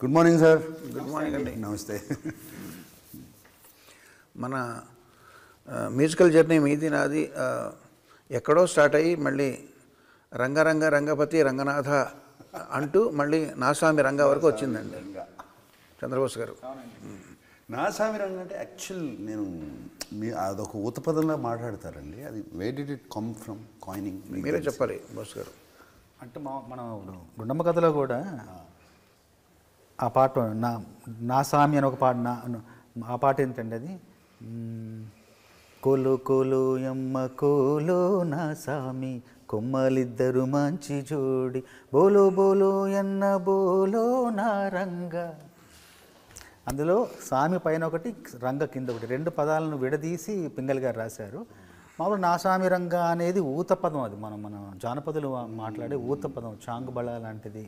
Good morning sir. Good morning అండి. నమస్తే. మన మ్యూజికల్ జర్నీ మీది నాది ఎక్కడో స్టార్ట్ అయ్యి మళ్ళీ రంగపతి రంగనాథ అంటూ మళ్ళీ నాసామి రంగ వరకు వచ్చిందండి చంద్రబోస్ గారు. నాసామి రంగ అంటే యాక్చువల్ నేను అదొక ఊతపదంలా మాట్లాడతారండి. అది where did it come from coining మీరే చెప్పాలి బోస్ గారు. అంటే మనం గుండమ్మ కథలో కూడా ఆ పాట నా సామి అని ఒక పాట ఆ పాట ఏంటండి అది కోలు కోలు ఎమ్మ కోలు నా సామి కొమ్మలిద్దరు మంచి జోడి బోలో బోలో ఎన్న బోలో నా రంగ. అందులో సామి పైన ఒకటి రంగ కింద ఒకటి రెండు పదాలను విడదీసి పింగళి గారు రాశారు. మామూలు నా సామి రంగ అనేది ఊతపదం. అది మన జానపదులు మాట్లాడే ఊతపదం, చాంగుబళ లాంటిది.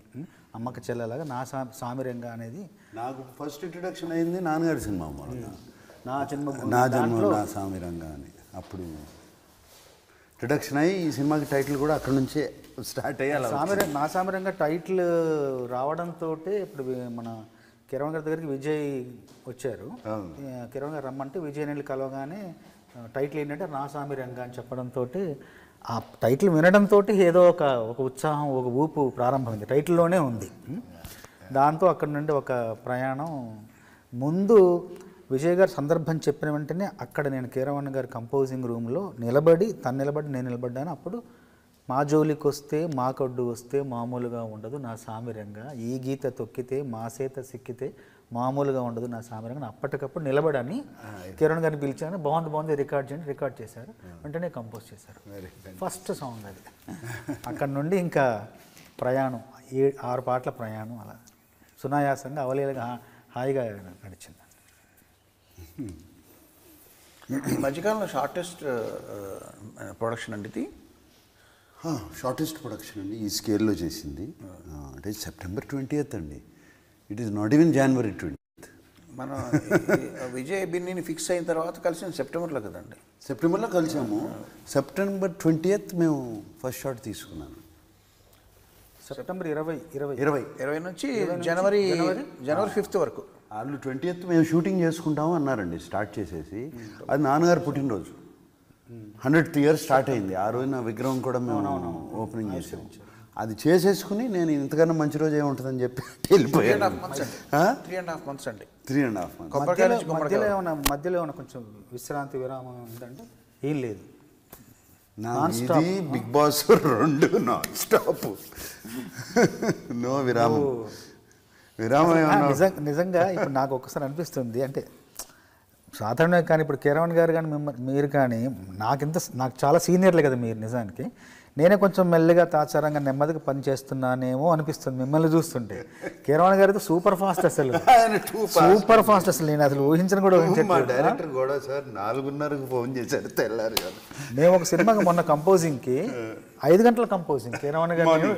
అమ్మక చెల్లెలాగా నా సామి రంగ అనేది నాకు ఫస్ట్ ఇంట్రడక్షన్ అయింది నాన్నగారి సినిమా నా జన్మ నా సామి రంగ అని. అప్పుడు ఇంట్రడక్షన్ అయ్యి ఈ సినిమాకి టైటిల్ కూడా అక్కడ నుంచే స్టార్ట్ అయ్యి నా సామి రంగ టైటిల్ రావడంతో ఇప్పుడు మన కిరణ్ గారి దగ్గరికి విజయ్ వచ్చారు. కిరణ్ గారు రమ్మంటే విజయ్ నెల్లి కలవగానే టైటిల్ ఏంటంటే నా సామి రంగ అని చెప్పడంతో ఆ టైటిల్ వినడంతో ఏదో ఒక ఉత్సాహం, ఒక ఊపు ప్రారంభమైంది. టైటిల్లోనే ఉంది. దాంతో అక్కడి నుండి ఒక ప్రయాణం. ముందు విజయ్ గారు సందర్భం చెప్పిన వెంటనే అక్కడ నేను కీరవాణి గారి కంపోజింగ్ రూమ్లో తను నిలబడి నేను నిలబడ్డాను. అప్పుడు మా జోలికి వస్తే మా కడ్డు వస్తే మామూలుగా ఉండదు నా సామిరంగా, ఈ గీత తొక్కితే మా సేత సిక్కితే మామూలుగా ఉండదు నా సామిరంగా. అప్పటికప్పుడు నిలబడని కిరణ్ గారిని పిలిచాను. బాగుంది రికార్డ్ చేయండి. రికార్డ్ చేశారు. వెంటనే కంపోజ్ చేశారు. ఫస్ట్ సాంగ్ అది. అక్కడ నుండి ఇంకా ప్రయాణం 6 పాటల ప్రయాణం అలా సునాయాసంగా అవలీలగా హాయిగా నడిచింది. ఈ మధ్యకాలంలో షార్టెస్ట్ ప్రొడక్షన్ అండి ఇది. షార్టెస్ట్ ప్రొడక్షన్ అండి ఈ స్కేల్లో చేసింది. అంటే September 20th అండి. It is not even January 20th. మనం విజయ్ బిన్నీని ఫిక్స్ అయిన తర్వాత కలిసిన సెప్టెంబర్లో కదండి. సెప్టెంబర్లో కలిసాము. September 20th మేము ఫస్ట్ షాట్ తీసుకున్నాను. సెప్టెంబర్ 20 నుంచి జనవరి 5th వరకు. వాళ్ళు 20th మేము షూటింగ్ చేసుకుంటాము అన్నారండి స్టార్ట్ చేసేసి. అది నాన్నగారు పుట్టినరోజు 100th year స్టార్ట్ అయింది. ఆ రోజు నా విగ్రహం కూడా మేము ఓపెనింగ్ చేసాము. అది చేసేసుకుని నేను ఇంతకన్నా మంచి రోజు ఏముంటుందని చెప్పి వెళ్ళిపోయాను. 3.5 months అండి. 3.5 months. మధ్యలో ఏమైనా కొంచెం విశ్రాంతి విరామం ఉందంటే ఏం లేదు. ఇది Bigg Boss 2 non stop, no విరామం. నిజంగా ఇప్పుడు నాకు ఒక్కసారి అనిపిస్తుంది, అంటే సాధారణంగా కానీ ఇప్పుడు కిరణ్ గారు కానీ మీరు కానీ నాకు చాలా సీనియర్లే కదా మీరు. నిజానికి నేనే కొంచెం మెల్లిగా తాచారంగా నెమ్మదిగా పని చేస్తున్నానేమో అనిపిస్తుంది మిమ్మల్ని చూస్తుంటే. కిరణ్ గారితో సూపర్ ఫాస్ట్ అసలు నేను అసలు ఊహించను కూడా డైరెక్టర్ కూడా సార్ 4:30కు ఫోన్ చేశారు తెల్లారు కదా. మేము ఒక సినిమాకి మొన్న కంపోజింగ్కి 5 గంటల కంపోజింగ్ కిరణ్ గారు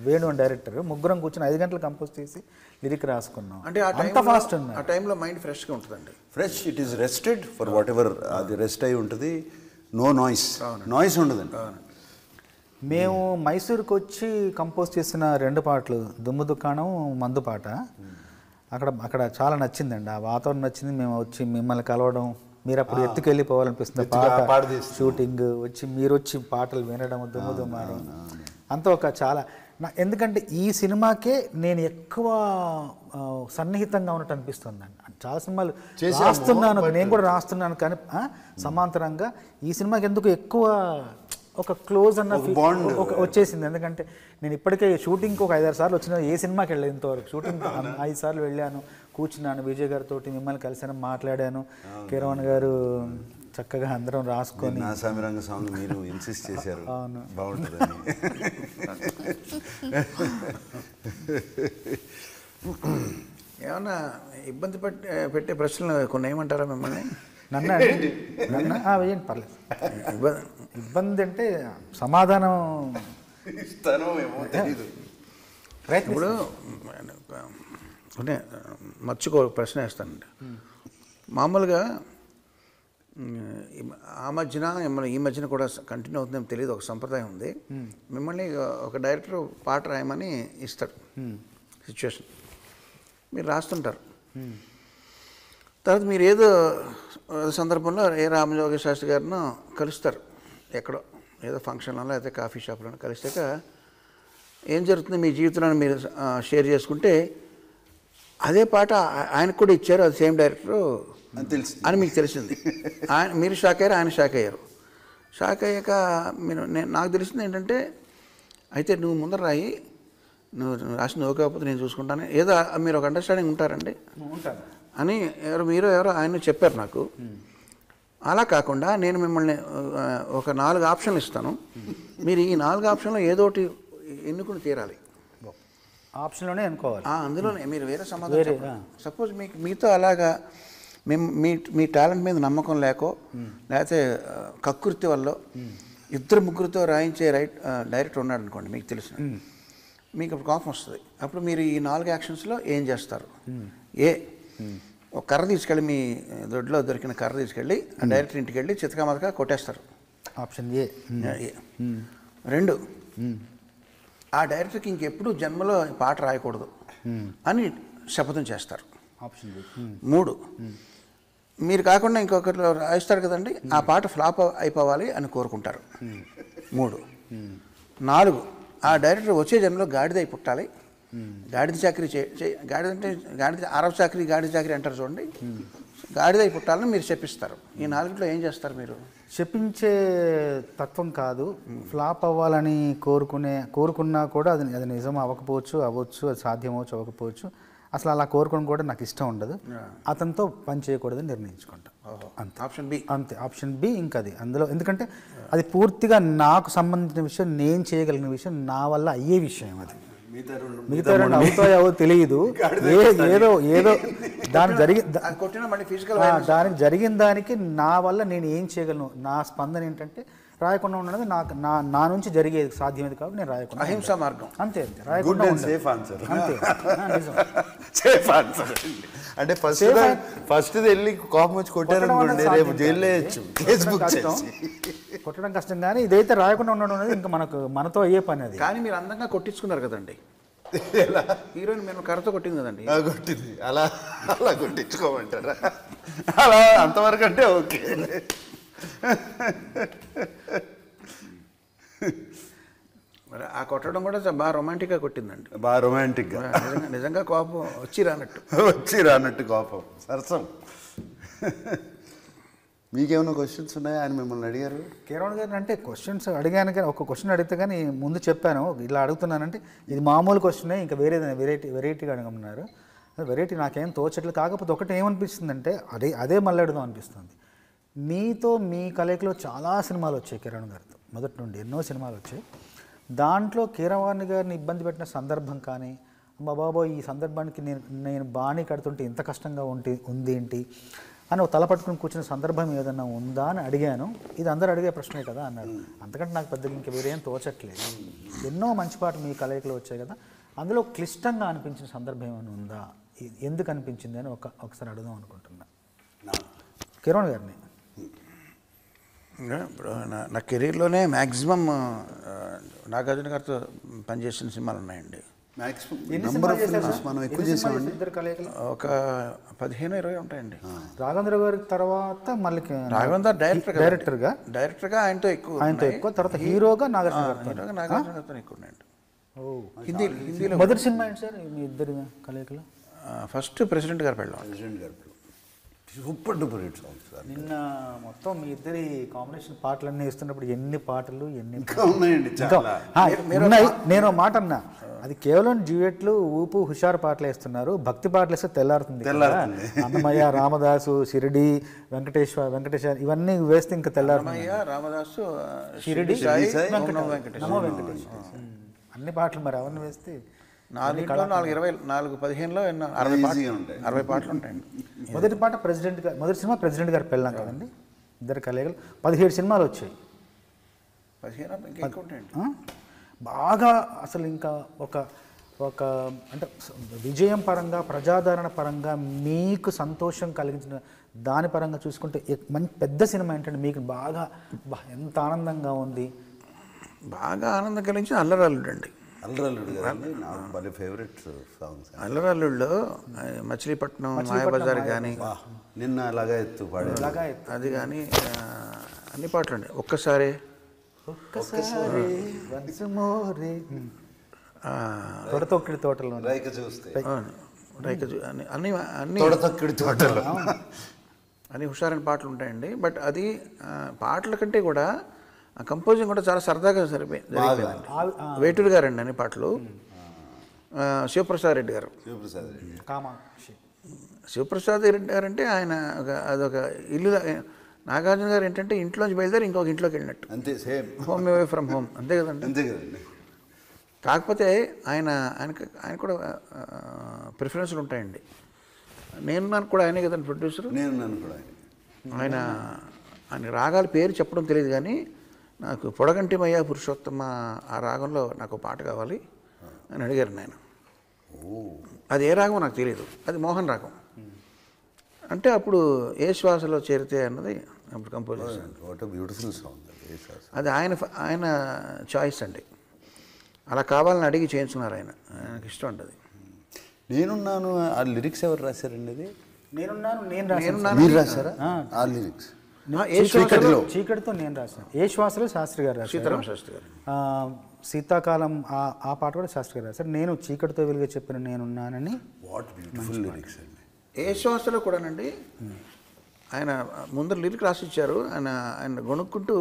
వేణు అని డైరెక్టర్ ముగ్గురం కూర్చొని 5 గంటలు కంపోజ్ చేసి లిరిక్ రాసుకున్నాం. అంటే అంత ఫాస్ట్ ఉంది. ఆ టైంలో మైండ్ ఫ్రెష్గా ఉంటుందండి. Fresh, it is rested for what ever. అది రెస్ట్ అయి ఉంటుంది. నో నాయిస్ ఉండదండి. మేము మైసూరుకి వచ్చి కంపోజ్ చేసిన 2 పాటలు దుమ్ము దుకాణం మందు పాట అక్కడ చాలా నచ్చిందండి. ఆ వాతావరణం నచ్చింది. మేము వచ్చి మిమ్మల్ని కలవడం, మీరు అప్పుడు ఎత్తుకెళ్ళిపోవాలనిపిస్తుంది పాట షూటింగ్, మీరు వచ్చి పాటలు వినడం, దుమ్ము దుమ్మాడం అంతా ఒక చాలా ఎందుకంటే ఈ సినిమాకే నేను ఎక్కువ సన్నిహితంగా ఉన్నట్టు అనిపిస్తుంది అండి. చాలా సినిమాలు రాస్తున్నాను, నేను కూడా రాస్తున్నాను, కానీ సమాంతరంగా ఈ సినిమాకి ఎందుకు ఎక్కువ ఒక క్లోజ్ అన్న వచ్చేసింది. ఎందుకంటే నేను ఇప్పటికే షూటింగ్కి ఒక 5-6 సార్లు వచ్చిన, ఏ సినిమాకి వెళ్ళలేదు ఇంతవరకు. షూటింగ్ 5 సార్లు వెళ్ళాను, కూర్చున్నాను, విజయ్ గారితో మిమ్మల్ని కలిసాను, మాట్లాడాను. కిరణ్ గారు చక్కగా అందరం రాసుకొని నా సామి రంగ సాంగ్ మీరు ఇన్సిస్ట్ చేశారు, బాగుంటుందని. ఏమన్నా ఇబ్బంది పెట్టే ప్రశ్నలు కొన్ని ఏమంటారా మిమ్మల్ని? నన్ను వేయండి, పర్లేదు. ఇబ్బంది అంటే సమాధానం ఇప్పుడు అంటే మర్చికో ప్రశ్న వేస్తానండి. మామూలుగా ఈ మధ్యన కూడా కంటిన్యూ అవుతుందేమో తెలియదు, ఒక సంప్రదాయం ఉంది. మిమ్మల్ని ఒక డైరెక్టర్ పాట రాయమని ఇస్తాడు సిచ్యువేషన్. మీరు రాస్తుంటారు. తర్వాత మీరు ఏదో సందర్భంలో రామజోగ శాస్త్రి గారిను కలుస్తారు ఎక్కడో, ఏదో ఫంక్షన్లో లేకపోతే కాఫీ షాప్లో కలిసాక ఏం జరుగుతుంది మీ జీవితంలో మీరు షేర్ చేసుకుంటే అదే పాట ఆయనకు కూడా ఇచ్చారు, అది సేమ్ డైరెక్టరు అని మీకు తెలిసింది. మీరు షాక్ అయ్యారు, ఆయన షాక్ అయ్యారు. షాక్ అయ్యాక నాకు తెలిసింది ఏంటంటే, అయితే నువ్వు ముందర రాయి, నువ్వు రాసి నువ్వు కాకపోతే నేను చూసుకుంటాను, ఏదో మీరు ఒక అండర్స్టాండింగ్ ఉంటారండి అని ఎవరో ఆయన చెప్పారు నాకు. అలా కాకుండా నేను మిమ్మల్ని ఒక 4 ఆప్షన్లు ఇస్తాను, మీరు ఈ 4 ఆప్షన్లో ఏదో ఒకటి ఎన్నుకుని తీరాలి. ఆప్షన్లోనే అనుకోవాలి, అందులోనే మీరు వేరే సమాధానం. సపోజ్ మీతో అలాగా మీ టాలెంట్ మీద నమ్మకం లేకో లేకపోతే కక్కుర్తి వల్ల 2-3తో రాయించే డైరెక్టర్ ఉన్నాడు అనుకోండి, మీకు తెలిసిన, మీకు అప్పుడు కోపం వస్తుంది. అప్పుడు మీరు ఈ 4 యాక్షన్స్లో ఏం చేస్తారు? ఒక కర్ర తీసుకెళ్ళి, మీ దొడ్లో దొరికిన కర్ర తీసుకెళ్ళి ఆ డైరెక్టర్ ఇంటికి వెళ్ళి చితకామతగా కొట్టేస్తారు. Option A. 2, ఆ డైరెక్టర్కి ఇంకెప్పుడు జన్మలో పాట రాయకూడదు అని శపథం చేస్తారు. ఆప్షన్ 3, మీరు కాకుండా ఇంకొకరు రాయిస్తారు కదండి, ఆ పాట ఫ్లాప్ అయిపోవాలి అని కోరుకుంటారు. 3. 4, ఆ డైరెక్టర్ వచ్చే జన్మలో గాడిద అయి పుట్టాలి, గాడిద చాకరీ గాడిద అంటే గాడిద అరబ్ చాకరీ గాడిద చాకరీ అంటారు చూడండి, గాడిద అయి పుట్టాలని మీరు చెప్పిస్తారు. ఈ 4లో ఏం చేస్తారు మీరు? చెప్పించే తత్వం కాదు, ఫ్లాప్ అవ్వాలని కోరుకున్నా కూడా అది నిజం అవ్వచ్చు, అది సాధ్యం అవ్వకపోవచ్చు. అసలు అలా కోరుకోవడం కూడా నాకు ఇష్టం ఉండదు, అతనితో పని చేయకూడదని నిర్ణయించుకుంటా. అంతే. Option B. అంతే, ఆప్షన్ బి. ఇంకా అది అందులో, ఎందుకంటే అది పూర్తిగా నాకు సంబంధించిన విషయం, నేను చేయగలిగిన విషయం, నా వల్ల అయ్యే విషయం. అది మిగతా 2 అవుతాయో తెలియదు, ఏదో దానికి జరిగిన దానికి నా వల్ల నేను ఏం చేయగలను, నా స్పందన ఏంటంటే రాయకుండా ఉన్నది నా నుంచి జరిగేది సాధ్యమేది కాబట్టి నేను రాయకుండా. అహింసా మార్గం. అంతే, రాయకుండా సేఫ్ ఆన్సర్. అంతే. సేఫ్ ఆన్సర్ అంటే ఫస్ట్ వెళ్ళి కోపం వచ్చి కొట్టారనుకోండి, రేపు జైల్లో వేయచ్చు, ఫేస్బుక్ కొట్టడం కష్టం. కానీ ఇదైతే రాయకుండా ఉండడం అనేది ఇంకా మనతో అయ్యే పని. అది కానీ మీరు అందంగా కొట్టించుకున్నారు కదండి, హీరోయిన్ మేము కర్రతో కొట్టింది కదండి. కొట్టింది, అలా కొట్టించుకోమంటారా? అలా అంతవరకు అంటే ఓకే. మరి ఆ కొట్టడం కూడా బాగా రొమాంటిక్గా కొట్టిందండి, బాగా రొమాంటిక్గా. నిజంగా కోపం వచ్చి రానట్టు కోపం, సరసం. మీకేమైనా క్వశ్చన్స్ ఉన్నాయా? ఆయన మిమ్మల్ని అడిగారు కీరవాణి గారిని. అంటే క్వశ్చన్స్ అడిగాను, కానీ ఒక క్వశ్చన్ అడిగితే కానీ ముందు చెప్పాను ఇలా అడుగుతున్నానంటే ఇది మామూలు క్వశ్చనే, ఇంకా వేరేదైనా వెరైటీగా అడగమన్నారు. వెరైటీ నాకేం తోచట్లేదు. కాకపోతే ఒకటి ఏమనిపిస్తుందంటే అదే మళ్ళీ అడుగుదాం అనిపిస్తుంది. మీతో మీ కలయికలో చాలా సినిమాలు వచ్చాయి, కీరవాణి గారితో మొదటి నుండి ఎన్నో సినిమాలు వచ్చాయి. దాంట్లో కీరవాణి గారిని ఇబ్బంది పెట్టిన సందర్భం కానీ, అమ్మ బాబోయ్ ఈ సందర్భానికి నేను బాణీ కడుతుంటే ఇంత కష్టంగా ఉంది ఏంటి అని ఒక తలపట్టుకుని కూర్చున్న సందర్భం ఏదన్నా ఉందా అని అడిగాను. ఇది అందరూ అడిగే ప్రశ్నే కదా అన్నాడు. అంతకంటే నాకు పెద్దగా ఇంకా వేరేం తోచట్లేదు. ఎన్నో మంచి పాటలు మీ కలయికలో వచ్చాయి కదా, అందులో క్లిష్టంగా అనిపించిన సందర్భం ఏమైనా ఉందా, ఎందుకు అనిపించింది అని ఒకసారి అడుగుదాం అనుకుంటున్నా కీరవాణి గారిని. ఇప్పుడు నా కెరీర్లోనే మ్యాక్సిమం నాగార్జున గారితో పనిచేసిన సినిమాలు ఉన్నాయండి. మనం ఎక్కువ చేసామండి, ఒక 15-20 ఉంటాయండి. రాఘవేంద్ర గారి తర్వాత మళ్ళీ రాఘవేంద్ర డైరెక్టర్గా ఆయనతో ఎక్కువ, తర్వాత హీరోగా నాగార్జున గారితో ఎక్కువ ఉన్నాయండి. హిందీలో మొదటి సినిమా ఏంటి సార్ మీ ఇద్దరి కలయికలో? ఫస్ట్ ప్రెసిడెంట్ గారు పెళ్ళాం. Super duper hit songs. నిన్న మొత్తం మీ ఇద్దరి కాంబినేషన్ పాటలన్నీ వేస్తున్నప్పుడు ఎన్ని పాటలు ఉన్నాయండి. నేను మాట అన్నా, అది కేవలం డ్యూయెట్లు ఊపు హుషారు పాటలు వేస్తున్నారు, భక్తి పాటలు వేస్తే తెల్లారుతుంది. అన్నమయ్య, రామదాసు, షిరిడి, వెంకటేశ ఇవన్నీ వేస్తే ఇంకా తెల్లారుతుంది. రామదాసు, షిరిడి, నమో వెంకటేశ్ అన్ని పాటలు మరి అవన్నీ వేస్తే 4-15లో 60 పాటలు ఉంటాయండి. మొదటి సినిమా ప్రెసిడెంట్ గారు పెళ్ళాం కదండి, ఇద్దరు కలయికలు 17 సినిమాలు వచ్చాయి. 15 ఉంటాయండి. బాగా అసలు ఇంకా ఒక అంటే విజయం పరంగా, ప్రజాదరణ పరంగా మీకు సంతోషం కలిగించిన దాని పరంగా చూసుకుంటే మంచి పెద్ద సినిమా ఏంటంటే మీకు బాగా ఎంత ఆనందంగా ఉంది? బాగా ఆనందం కలిగించిన అల్లరల్లుడు అండి. అల్లరల్లుడు కదండి నాకు భలే ఫేవరెట్ సాంగ్స్. అల్లరల్లుళ్ళో మచిలీపట్నం మాయాబజార్ కానీ నిన్న అలాగా ఎత్తు పాడే అది కానీ అన్ని పాటలు అండి. ఒక్కసారి తొడతొక్కిడి తోటలో రైక చూస్తే అన్ని అన్ని తొడతొక్కిడి తోటలో అన్ని హుషారైన పాటలు ఉంటాయండి. బట్ అది పాటల కంటే కూడా కంపోజింగ్ కూడా చాలా సరదాగా జరిగిపోయింది. వేటూరు గారండి అన్ని పాటలు. శివప్రసాద్ రెడ్డి గారు, కామాక్షి శివప్రసాద్ రెడ్డి గారు అంటే ఆయన అదొక ఇల్లు. నాగార్జున గారు ఏంటంటే ఇంట్లోంచి బయలుదేరి ఇంకొక ఇంట్లోకి వెళ్ళినట్టు, అంతే same home away from home, అంతే కదండి. అంతే కదండి. కాకపోతే ఆయన కూడా ప్రిఫరెన్స్లు ఉంటాయండి. నేను కూడా ఆయనే కదండి ప్రొడ్యూసర్. నేను కూడా ఆయన రాగాల పేరు చెప్పడం తెలియదు కానీ నాకు పొడగంటిమయ్య పురుషోత్తమ ఆ రాగంలో నాకు పాట కావాలి అని అడిగారు ఆయన. అది ఏ రాగం నాకు తెలియదు, అది మోహన్ రాగం. అంటే అప్పుడు ఏ శ్వాసలో చేరితే అన్నది అప్పుడు కంపోజ్ చేశాను. బ్యూటిఫుల్ సాంగ్ అది ఆయన చాయిస్ అండి. అలా కావాలని అడిగి చేయించుకున్నారు ఆయనకి ఇష్టం అండి అది. నేనున్నాను ఆ లిరిక్స్ ఎవరు రాశారండి? అది నేనున్నాను మీరు రాశారా ఆ లిరిక్స్? చీకటితో నేను రాశాను. ఏ శ్వాసలో శాస్త్రి గారు రాశారు, సీతారామ శాస్త్రి గారు. శీతాకాలం ఆ పాట కూడా శాస్త్రి గారు రాశారు. నేను చీకటితో వెలుగు చెప్పిన నేనున్నానని. వాట్ బ్యూటిఫుల్ లిరిక్స్ అండి. ఏ శ్వాసలో కూడానండి ఆయన ముందర లిరిక్ రాసిచ్చారు. ఆయన గొనుక్కుంటూ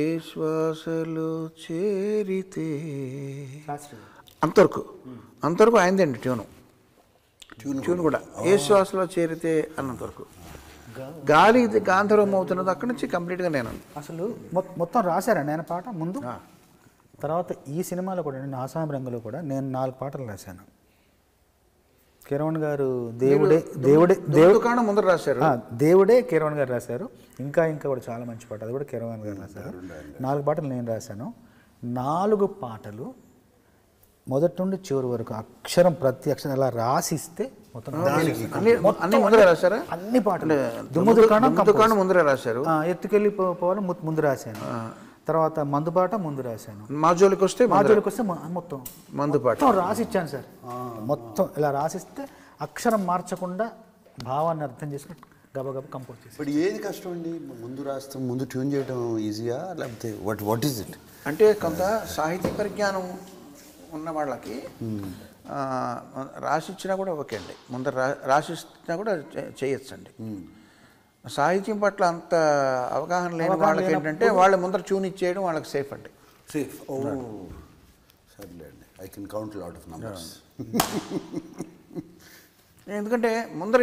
ఏ శ్వాసలో చేరితే అంతవరకు ఆయనదండి ట్యూన్ కూడా. ఏ శ్వాసలో చేరితే అన్నంతవరకు. గాలి గాంధర్వం అవుతున్నది అక్కడి నుంచి కంప్లీట్గా నేను అసలు మొత్తం రాశారండి ఆయన పాట ముందు. తర్వాత ఈ సినిమాలో కూడా నేను ఆసామి రంగులో కూడా నేను 4 పాటలు రాశాను. కిరణ్ గారు ముందర రాశారు. దేవుడే కిరణ్ గారు రాశారు. ఇంకా కూడా చాలా మంచి పాట, అది కూడా కిరణ్ గారు రాశారు. 4 పాటలు నేను రాశాను. 4 పాటలు మొదటి నుండి చివరి వరకు అక్షరం ప్రతి అక్షరం అలా రాసిస్తే మొత్తం ముందర రాశారా? అన్ని పాటలు దుకాణం ముందర రాశారు. ఎత్తుకెళ్ళి పోవాలి ముందు రాశాను. తర్వాత మందుపాట ముందు రాశాను. మాజోలికి వస్తే మొత్తం మందుపాట రాసిచ్చాను సార్. మొత్తం ఇలా రాసిస్తే అక్షరం మార్చకుండా భావాన్ని అర్థం చేసుకుని గబగబ కంపోజ్ చేసి. ఇప్పుడు ఏది కష్టం అండి? ముందు రాస్తాం, ముందు ట్యూన్ చేయడం ఈజీయా లేకపోతే వాట్ ఈస్ ఇట్? అంటే కొంత సాహిత్య పరిజ్ఞానం ఉన్న వాళ్ళకి రాసిచ్చినా కూడా ఓకే అండి. ముందర రాసిచ్చినా కూడా చేయొచ్చండి. సాహిత్యం పట్ల అంత అవగాహన లేని వాళ్ళకి ఏంటంటే వాళ్ళ ముందర ట్యూన్ ఇచ్చేయడం వాళ్ళకి సేఫ్ అండి. సేఫ్. సర్లే అండి, I can count lot of numbers. ఎందుకంటే ముందర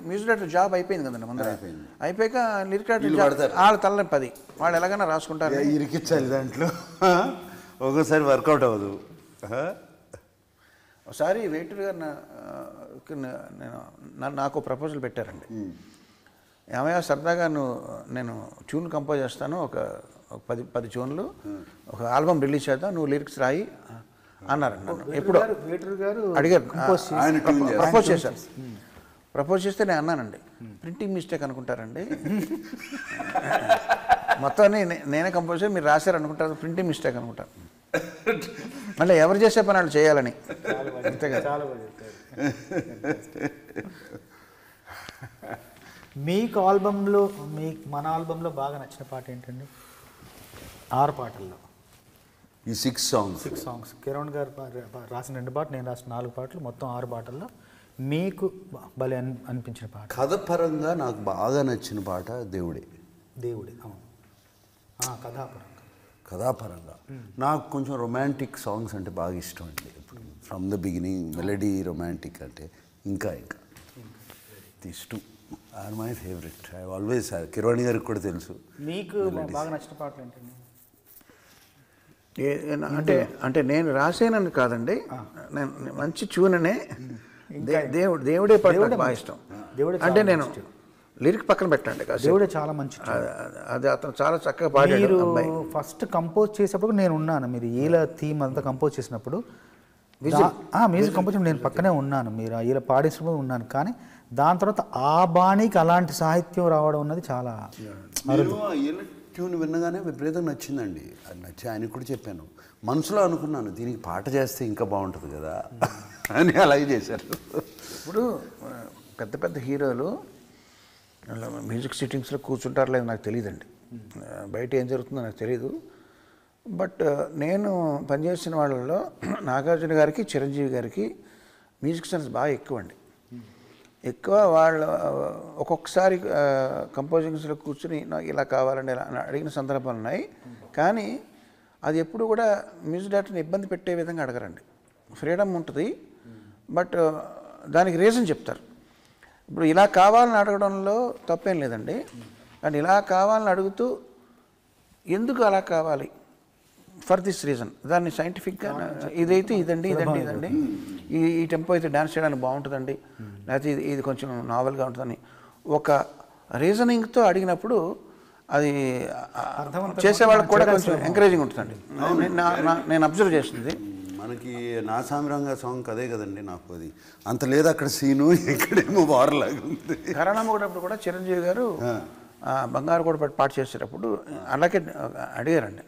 మ్యూజిక్ డైరెక్టర్ జాబ్ అయిపోయింది కదండి. ముందర అయిపోయాక లిరిక్ డైరెక్టర్ వాళ్ళ తల్లని 10 వాళ్ళు ఎలాగైనా రాసుకుంటారు. ఇరికిచ్చాలి దాంట్లో, ఒక్కోసారి వర్కౌట్ అవ్వదు. ఒకసారి వేటూరు గారు నాకు ప్రపోజల్ పెట్టారండి. ఏమయ్యా సరదాగా నేను ట్యూన్ కంపోజ్ చేస్తాను, ఒక 10 ట్యూన్లు, ఒక ఆల్బమ్ రిలీజ్ చేద్దాం, నువ్వు లిరిక్స్ రాయి అన్నారండి. నన్ను ఎప్పుడో అడిగారు, ప్రపోజ్ చేశారు. ప్రపోజ్ చేస్తే నేను అన్నానండి, ప్రింటింగ్ మిస్టేక్ అనుకుంటారండి, మొత్తం నేనే కంపోజ్ చేసి మీరు రాశారు అనుకుంటారు, ప్రింటింగ్ మిస్టేక్ అనుకుంటారు, మళ్ళీ ఎవరు చేసే పని వాళ్ళు చేయాలని. అంతే కదా. మీకు ఆల్బంలో మన ఆల్బంలో బాగా నచ్చిన పాట ఏంటండి? 6 పాటల్లో ఈ 6 సాంగ్స్ కిరణ్ గారు రాసిన 2 పాటలు, నేను రాసిన 4 పాటలు, మొత్తం 6 పాటల్లో మీకు భలే అనిపించిన పాట? కథ పరంగా నాకు బాగా నచ్చిన పాట దేవుడే. అవును. కథాపరంగా నాకు కొంచెం రొమాంటిక్ సాంగ్స్ అంటే బాగా ఇష్టం అండి. ఇప్పుడు from the beginning melody romantic అంటే ఇంకా these 2 are my favourite. I always Kiran గారికి కూడా తెలుసు. మీకు బాగా నచ్చిన పాటలు ఏంటండి? అంటే నేను రాసేనని కాదండి, నేను మంచి ట్యూననే దేవుడే పాట బాగా ఇష్టం. అంటే నేను లిరిక్ పక్కన పెట్టండి, దేవుడే చాలా మంచి, అది అతను చాలా చక్కగా పాడాడు. మీరు ఫస్ట్ కంపోజ్ చేసేటప్పుడు నేను ఉన్నాను, మీరు ఈల థీమ్ అంతా కంపోజ్ చేసినప్పుడు మ్యూజిక్ కంపోజ్ నేను పక్కనే ఉన్నాను, మీరు ఈల పాడేసినప్పుడు ఉన్నాను. కానీ దాని తర్వాత ఆ బాణీకి అలాంటి సాహిత్యం రావడం అన్నది చాలా ట్యూన్ విన్నగానే విపరీతంగా నచ్చిందండి. అది నచ్చి ఆయనకు కూడా చెప్పాను, మనసులో అనుకున్నాను దీనికి పాట చేస్తే ఇంకా బాగుంటుంది కదా అని అలాగే చేశారు. ఇప్పుడు పెద్ద పెద్ద హీరోలు మ్యూజిక్ సిట్టింగ్స్లో కూర్చుంటారు లేదు నాకు తెలియదండి, బయట ఏం జరుగుతుందో నాకు తెలియదు. బట్ నేను పనిచేసిన వాళ్ళలో నాగార్జున గారికి చిరంజీవి గారికి మ్యూజిక్ సెన్స్ బాగా ఎక్కువ అండి. ఎక్కువ వాళ్ళు ఒక్కొక్కసారి కంపోజింగ్స్లో కూర్చుని నాకు ఇలా కావాలని ఇలా అడిగిన సందర్భాలు ఉన్నాయి. కానీ అది ఎప్పుడు కూడా మ్యూజిక్ డైరెక్టర్ని ఇబ్బంది పెట్టే విధంగా అడగరండి. ఫ్రీడమ్ ఉంటుంది, బట్ దానికి రీజన్ చెప్తారు. ఇప్పుడు ఇలా కావాలని అడగడంలో తప్పేం లేదండి, కానీ ఇలా కావాలని అడుగుతూ ఎందుకు అలా కావాలి ఫర్ దిస్ రీజన్ దాన్ని సైంటిఫిక్గా ఇదైతే ఇదండి ఈ టెంపో అయితే డ్యాన్స్ చేయడానికి బాగుంటుందండి, లేకపోతే ఇది కొంచెం నావెల్గా ఉంటుందని ఒక రీజనింగ్తో అడిగినప్పుడు అది చేసేవాళ్ళకి కూడా కొంచెం ఎంకరేజింగ్ ఉంటుందండి. నేను అబ్జర్వ్ చేస్తుంది. మనకి నా సామిరంగా సాంగ్ అదే కదండి, నాకు అది అంత లేదు అక్కడ సీను, ఇక్కడేమో వారలాగా ఉంది. కరణమ్మ కూడా చిరంజీవి గారు బంగారు కూడా పాట చేసేటప్పుడు అలాగే అడిగారండి,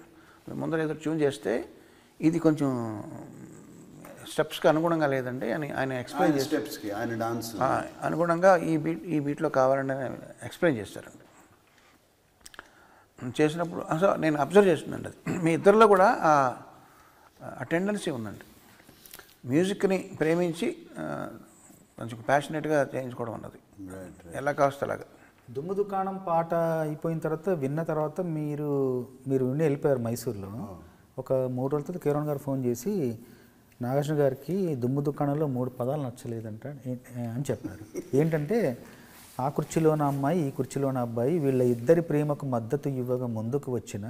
ముందర ఏదో ట్యూన్ చేస్తే ఇది కొంచెం స్టెప్స్కి అనుగుణంగా లేదండి అని ఆయన ఎక్స్ప్లెయిన్ చేసి స్టెప్స్కి ఆయన డాన్స్ అనుగుణంగా ఈ బీట్లో కావాలని ఎక్స్ప్లెయిన్ చేస్తారండి. చేసినప్పుడు అసలు నేను అబ్జర్వ్ చేస్తుందండి, అది మీ ఇద్దరిలో కూడా ఆ టెండెన్సీ ఉందండి. మ్యూజిక్ని ప్రేమించి కొంచెం ప్యాషనెట్గా చేయించుకోవడం అన్నది ఎలా కాస్త అలాగా. దుమ్ము దుకాణం పాట అయిపోయిన తర్వాత విన్న తర్వాత మీరు విని వెళ్ళిపోయారు మైసూర్లో. ఒక 3 రోజుల తర్వాత కిరణ్ గారు ఫోన్ చేసి నాగార్జున గారికి దుమ్ము దుకాణంలో 3 పదాలు నచ్చలేదంట అని చెప్పారు. ఏంటంటే ఆ కుర్చీలోన అమ్మాయి ఈ కుర్చీలోన అబ్బాయి వీళ్ళ ఇద్దరి ప్రేమకు మద్దతు ఇవ్వగా ముందుకు వచ్చిన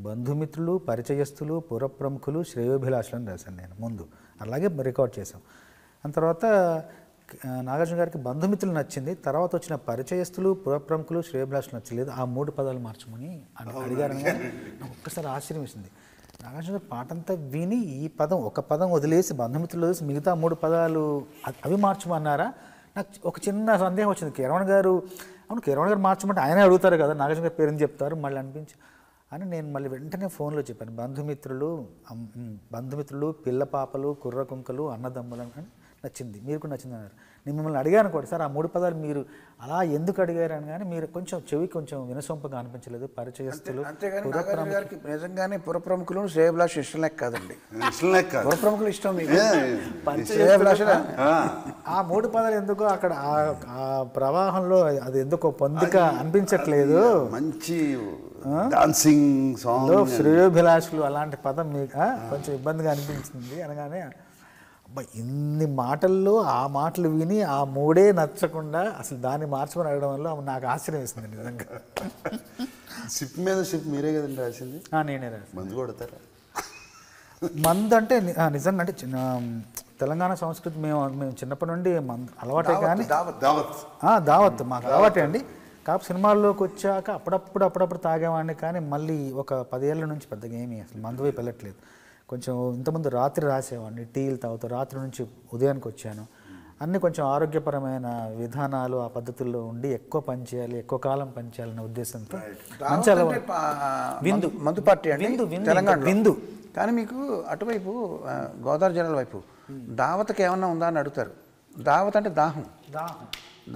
బంధుమిత్రులు పరిచయస్తులు పురప్రముఖులు శ్రేయోభిలాషులను రాశాను నేను ముందు, అలాగే రికార్డ్ చేశాం. ఆ తర్వాత నాగార్జున గారికి బంధుమిత్రులు నచ్చింది, తర్వాత వచ్చిన పరిచయస్తులు పురప్రముఖులు శ్రేయోభిలాషులు నచ్చలేదు, ఆ 3 పదాలు మార్చమని అడిగారని నాకు ఒక్కసారి ఆశ్చర్యం వేసింది. నాగార్జున గారు పాట అంతా విని ఈ పదం ఒక పదం వదిలేసి బంధుమిత్రులు వదిలేసి మిగతా 3 పదాలు అవి మార్చమన్నారా? నాకు ఒక చిన్న సందేహం వచ్చింది. కిరణ్ గారు మార్చమంటే ఆయనే అడుగుతారు కదా, నాగార్జున గారి పేరుని చెప్తారు మళ్ళీ అనిపించి అని నేను మళ్ళీ వెంటనే ఫోన్లో చెప్పాను, బంధుమిత్రులు పిల్ల పాపలు కుర్ర కుంకలు అన్నదమ్ములు అని నచ్చింది, మీరు కూడా నచ్చింది అన్నారు. నేను మిమ్మల్ని అడిగాను కూడా, సార్ ఆ 3 పదాలు మీరు అలా ఎందుకు అడిగారు అని, కానీ మీరు కొంచెం చెవి కొంచెం వినసొంపగా అనిపించలేదు. పరిచయస్తులు నిజంగానే పురప్రముఖులు శ్రేయోభిలాష ఇష్టం లేక కాదండి, పురప్రముఖులు ఇష్టం ఆ 3 పదాలు ఎందుకో అక్కడ ఆ ప్రవాహంలో అది ఎందుకో పొందిక అనిపించట్లేదు. మంచి డాన్సింగ్ సాంగ్ శ్రేయోభిలాషులు అలాంటి పదం మీకు కొంచెం ఇబ్బందిగా అనిపించింది అనగానే అబ్బా ఇన్ని మాటల్లో ఆ మాటలు విని ఆ 3 నచ్చకుండా అసలు దాన్ని మార్చుకొని అడగడం వల్ల నాకు ఆశ్చర్యం వేసింది నిజంగా. షిప్ మీద షిప్ మీరే కదండి రాసింది? నేనే రాసి. మందు కొడతారా? మందు అంటే నిజంగా అంటే తెలంగాణ సంస్కృతి మేము చిన్నప్పటి నుండి అలవాటే, కానీ దావత్ మాకు అలవాటే అండి. కాకపోతే సినిమాల్లోకి వచ్చాక అప్పుడప్పుడు తాగేవాడిని, కానీ మళ్ళీ ఒక 10 ఏళ్ళ నుంచి పెద్దగా ఏమీ అసలు మందు వైపు వెళ్ళట్లేదు. కొంచెం ఇంతకుముందు రాత్రి రాసేవాడిని, టీలు తాగుతూ రాత్రి నుంచి ఉదయానికి వచ్చాను. అన్నీ కొంచెం ఆరోగ్యపరమైన విధానాలు ఆ పద్ధతుల్లో ఉండి ఎక్కువ పనిచేయాలి, ఎక్కువ కాలం పనిచేయాలనే ఉద్దేశంతో మంచి విందు మందు పార్టీ అండి తెలంగాణ విందు. కానీ మీకు అటువైపు గోదావరి జిల్లాల వైపు దావతకి ఏమన్నా ఉందా అని అడుగుతారు. దావత్ అంటే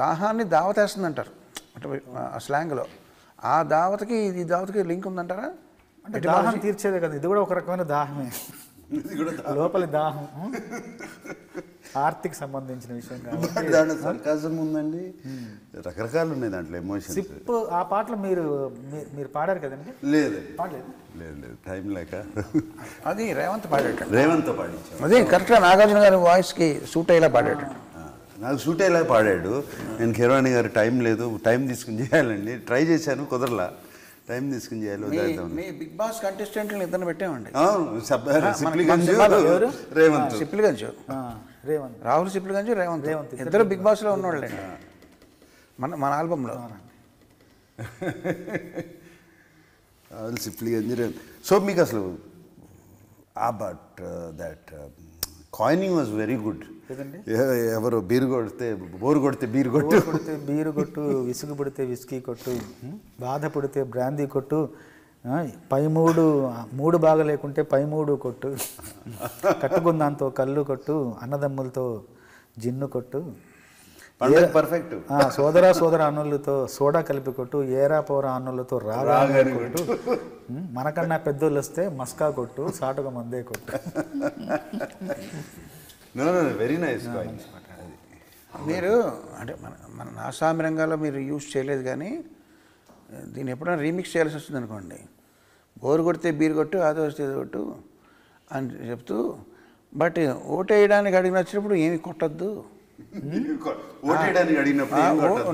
దాహాన్ని దావతేస్తుంది అంటారు అటువైపు ఆ స్లాంగ్లో. ఆ దావతకి ఈ దావతకి లింక్ ఉందంటారా? అంటే దాహం తీర్చేదే కదా, ఇది కూడా ఒక రకమైన దాహమే, లోపలి దాహం ఆర్తికి సంబంధించిన విషయం కాబట్టి దాంట్లో సర్కాజం ఉందండి, రకరకాలు ఉన్నాయి దాంట్లో ఎమోషన్స్. సిప్ ఆ పాటలు మీరు పాడారు కదండి? లేదు టైం లేక అది రేవంత్ పాడేట, రేవంత్తో పాడించాను. అదే కరెక్ట్గా నాగార్జున గారి వాయిస్కి సూట్ అయ్యేలా పాడేట. నాకు సూట్ అయ్యేలా పాడాడు. నేను కిరణ్ గారు టైం లేదు, టైం తీసుకుని చేయాలండి, ట్రై చేశాను కుదరలా, టైం తీసుకుని చేయాలి. మీ బిగ్ బాస్ కంటెస్టెంట్లను ఇద్దరు పెట్టామండి, రాహుల్ సిప్లిగంజ్ రేవంత్ ఇద్దరు బిగ్ బాస్లో ఉన్నవాళ్ళండి మన ఆల్బంలో. రాహుల్ సిప్లిగంజ్ సో మీకు అసలు but that coining was very good. ఎవరు బోరు కొడితే బీరు కొట్టు, విసుగు పుడితే విస్కీ కొట్టు, బాధ పుడితే బ్రాందీ కొట్టు, పై మూడు బాగా లేకుంటే పై మూడు కొట్టు, కట్టుకుందాంతో కళ్ళు కొట్టు, అన్నదమ్ములతో జిన్ను కొట్టు, పర్ఫెక్ట్, సోదర అన్నులతో సోడా కలిపి కొట్టు, ఏరా పోరా అన్నులతో రాగా కొట్టు, మనకన్నా పెద్దోళ్ళు వస్తే మస్కా కొట్టు, సాటుగా మందే కొట్టు. Very nice. మీరు అంటే మన నాసామి రంగాల్లో మీరు యూజ్ చేయలేదు, కానీ దీన్ని ఎప్పుడైనా రీమిక్స్ చేయాల్సి వస్తుంది అనుకోండి. బోరు కొడితే బీరు కొట్టు, అది వస్తే ఇది కొట్టు అని చెప్తూ, బట్ ఓటేయడానికి అడిగిన వచ్చినప్పుడు ఏమి కొట్టద్దు,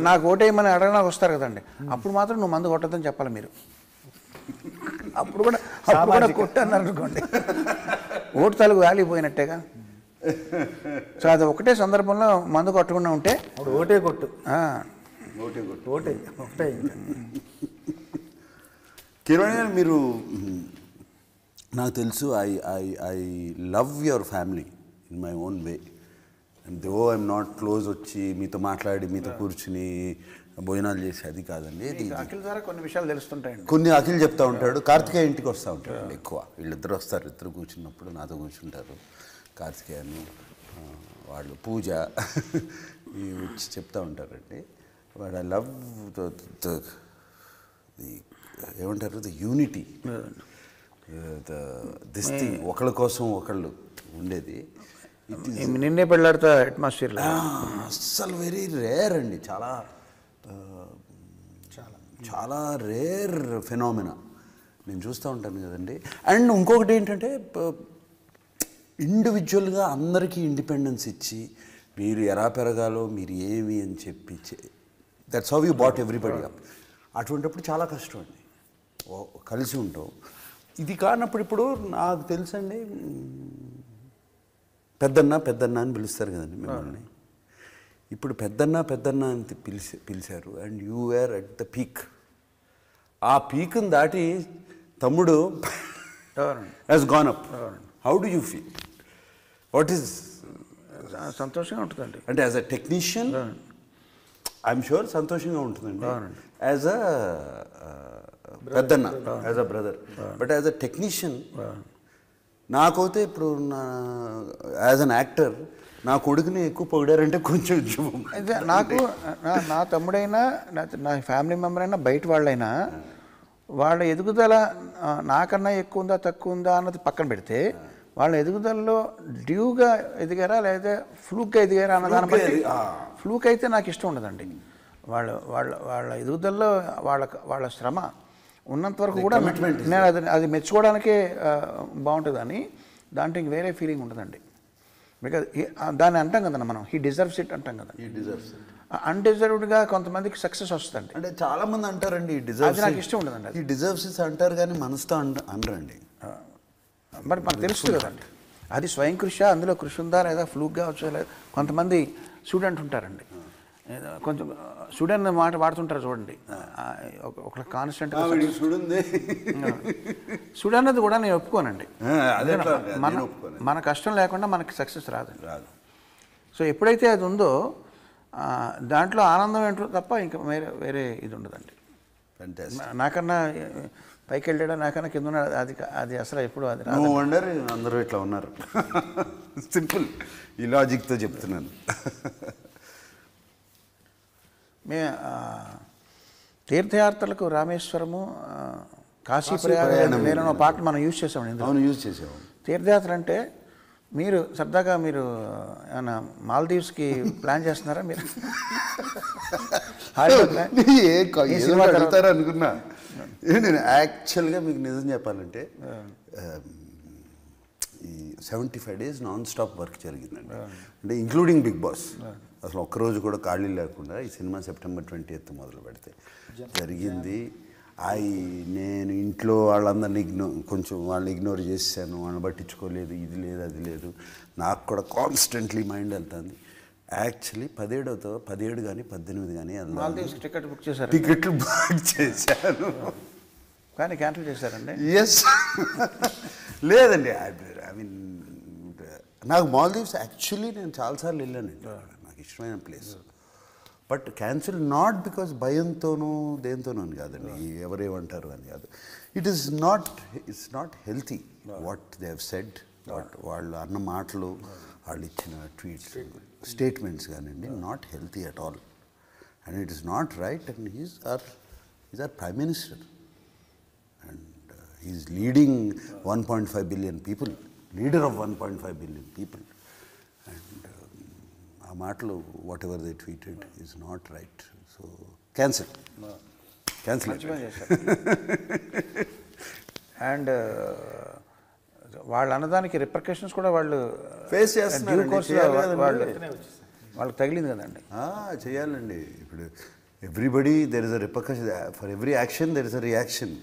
నాకు ఓటేయమని అడగడానికి వస్తారు కదండి, అప్పుడు మాత్రం నువ్వు మందు కొట్టద్దని చెప్పాలి మీరు. అప్పుడు కూడా కొట్టు అన్నారు అనుకోండి, ఓటు తాలూకు వాల్యూ పోయినట్టేగా. సో అది ఒకటే సందర్భంలో మందు కొట్టకుండా ఉంటే ఓటే కొట్టు, ఓటే ఒకటే. కిరణ్ గారు, మీరు నాకు తెలుసు, I love your family in my own way. And though I'm not close వచ్చి మీతో మాట్లాడి మీతో కూర్చుని భోజనాలు చేసి అది కాదండి. అఖిల్ ద్వారా కొన్ని విషయాలు తెలుస్తుంటాయండి. కొన్ని అఖిల్ చెప్తా ఉంటాడు, కార్తికేయ ఇంటికి వస్తూ ఉంటాడు ఎక్కువ. వీళ్ళిద్దరు వస్తారు, ఇద్దరు కూర్చున్నప్పుడు నాతో కూర్చుంటారు. కార్తికేయను వాళ్ళు పూజ వచ్చి చెప్తూ ఉంటారండి. బట్ ఐ లవ్ ది ఏమంటారు, ది యూనిటీ, దిస్ థింగ్, ఒకళ్ళ కోసం ఒకళ్ళు ఉండేది. నిన్నే పెళ్ళాడుతా అట్మాస్ఫియర్ అస్సలు వెరీ రేర్ అండి, చాలా చాలా రేర్ ఫెనామినా నేను చూస్తూ ఉంటాను కదండి. అండ్ ఇంకొకటి ఏంటంటే, ఇండివిజువల్గా అందరికీ ఇండిపెండెన్స్ ఇచ్చి మీరు ఎలా పెరగాలో మీరు ఏమి అని చెప్పి, that's how you bought everybody up. అటువంటిప్పుడు చాలా కష్టం అండి కలిసి ఉంటాం. ఇది కానప్పుడు ఇప్పుడు నాకు తెలుసండి, పెద్దన్న అని పిలుస్తారు కదండి మిమ్మల్ని. ఇప్పుడు పెద్దన్న అని పిలిచారు, and you were at the peak. ఆ పీక్ని దాటి తమ్ముడు has gone up. How do you feel? What is? సంతోషంగా ఉంటుందండి. అంటే as a technician I'm sure సంతోషంగా ఉంటుందండి. యాజ్ అ పెద్దన్న, as a brother. But as a technician నాకైతే ఇప్పుడు యాజ్ అన్ యాక్టర్ నా కొడుకుని ఎక్కువ పొగిడారంటే కొంచెం అయితే నాకు నా తమ్ముడైనా నా ఫ్యామిలీ మెంబర్ అయినా బయట వాళ్ళైనా వాళ్ళ ఎదుగుదల నాకన్నా ఎక్కువ ఉందా తక్కువ ఉందా అన్నది పక్కన పెడితే, వాళ్ళ ఎదుగుదలలో డ్యూగా ఎదిగారా లేదా ఫ్లూక్గా ఎదిగారా అన్న దాన్ని బట్టి, ఫ్లూక్ అయితే నాకు ఇష్టం ఉండదండి. వాళ్ళ ఎదుగుదలలో వాళ్ళ శ్రమ ఉన్నంత వరకు కూడా నేను అది మెచ్చుకోవడానికే బాగుంటుందని, దాంట్లో ఇంక వేరే ఫీలింగ్ ఉండదండి. బికాజ్ దాన్ని అంటాం కదన్న మనం, హీ డిజర్వ్స్ ఇట్ అంటాం కదా. అన్డిజర్వ్డ్గా కొంతమందికి సక్సెస్ వస్తుంది. అంటే చాలా మంది అంటారండి అది నాకు ఇష్టం ఉండదండి. ఈ డిజర్వ్స్ ఇట్ అంటారు కానీ మనసుతో అనరండి. మరి మనకు తెలుస్తుంది కదండి, అది స్వయం కృషి, అందులో కృషి ఉందా లేదా ఫ్లూక్గా వచ్చా లేదా. కొంతమంది స్టూడెంట్ ఉంటారండి, కొంచెం స్టూడెంట్ మాట వాడుతుంటారు చూడండి, ఒక కాన్స్టెంట్ స్టూడెంట్ అది కూడా నేను ఒప్పుకోనండి. మన కష్టం లేకుండా మనకి సక్సెస్ రాదు. సో ఎప్పుడైతే అది ఉందో దాంట్లో ఆనందం ఏంటో తప్ప ఇంకా వేరే ఇది ఉండదండి. నాకన్నా పైకి వెళ్ళాడా నాకన్నా కింద ఉన్నాడు, అది అసలు ఎప్పుడు అది అందరూ ఇట్లా ఉన్నారు. సింపుల్ ఈ లాజిక్తో చెప్తున్నాను. తీర్థయాత్రలకు రామేశ్వరము, కాశీ ప్రయాణం వేరే పాట మనం యూజ్ చేసామండి. అవును, యూజ్ చేసాము. తీర్థయాత్ర అంటే మీరు సరదాగా మీరు ఏమన్నా మాల్దీవ్స్కి ప్లాన్ చేస్తున్నారా మీరు? వెళ్తారా అనుకున్నా. నేను యాక్చువల్గా మీకు నిజం చెప్పాలంటే ఈ 75 days నాన్ స్టాప్ వర్క్ జరిగిందండి. అంటే ఇంక్లూడింగ్ బిగ్ బాస్. అసలు ఒక్కరోజు కూడా ఖాళీ లేకుండా ఈ సినిమా September 20th మొదలు పెడితే జరిగింది. నేను ఇంట్లో వాళ్ళందరినీ కొంచెం వాళ్ళని ఇగ్నోర్ చేశాను, వాళ్ళని పట్టించుకోలేదు, ఇది లేదు అది లేదు. నాకు కూడా కాన్స్టెంట్లీ మైండ్ వెళ్తుంది. యాక్చువల్లీ 17 కానీ 18 కానీ టికెట్ బుక్ చేశారు. టికెట్లు బుక్ చేశాను కానీ క్యాన్సిల్ చేశారండి. ఎస్ లేదండి, ఐ మీన్ నాకు మాల్దీవ్స్ యాక్చువల్లీ నేను చాలాసార్లు వెళ్ళానండి. నాకు ఇష్టమైన place. But cancel not because భయంతోనూ దేంతోనూ అని కాదండి, ఎవరేమంటారు అని కాదు. It's not healthy what they have said, వాళ్ళు అన్న మాటలు, వాళ్ళు ఇచ్చిన ట్వీట్స్, స్టేట్మెంట్స్ కానివ్వండి, not healthy at all. And it is not right. And is our prime minister and is leading 1.5 billion people, leader of 1.5 billion people. And ఆ మాటలు whatever they tweeted is not right. So cancel. And వాళ్ళు అన్నదానికి repercussions కూడా వాళ్ళు face చేస్తున్నారు. వాళ్ళకి తగిలింది కదండి. చేయాలండి. ఇప్పుడు everybody there is a repercussion, for every action there is a reaction.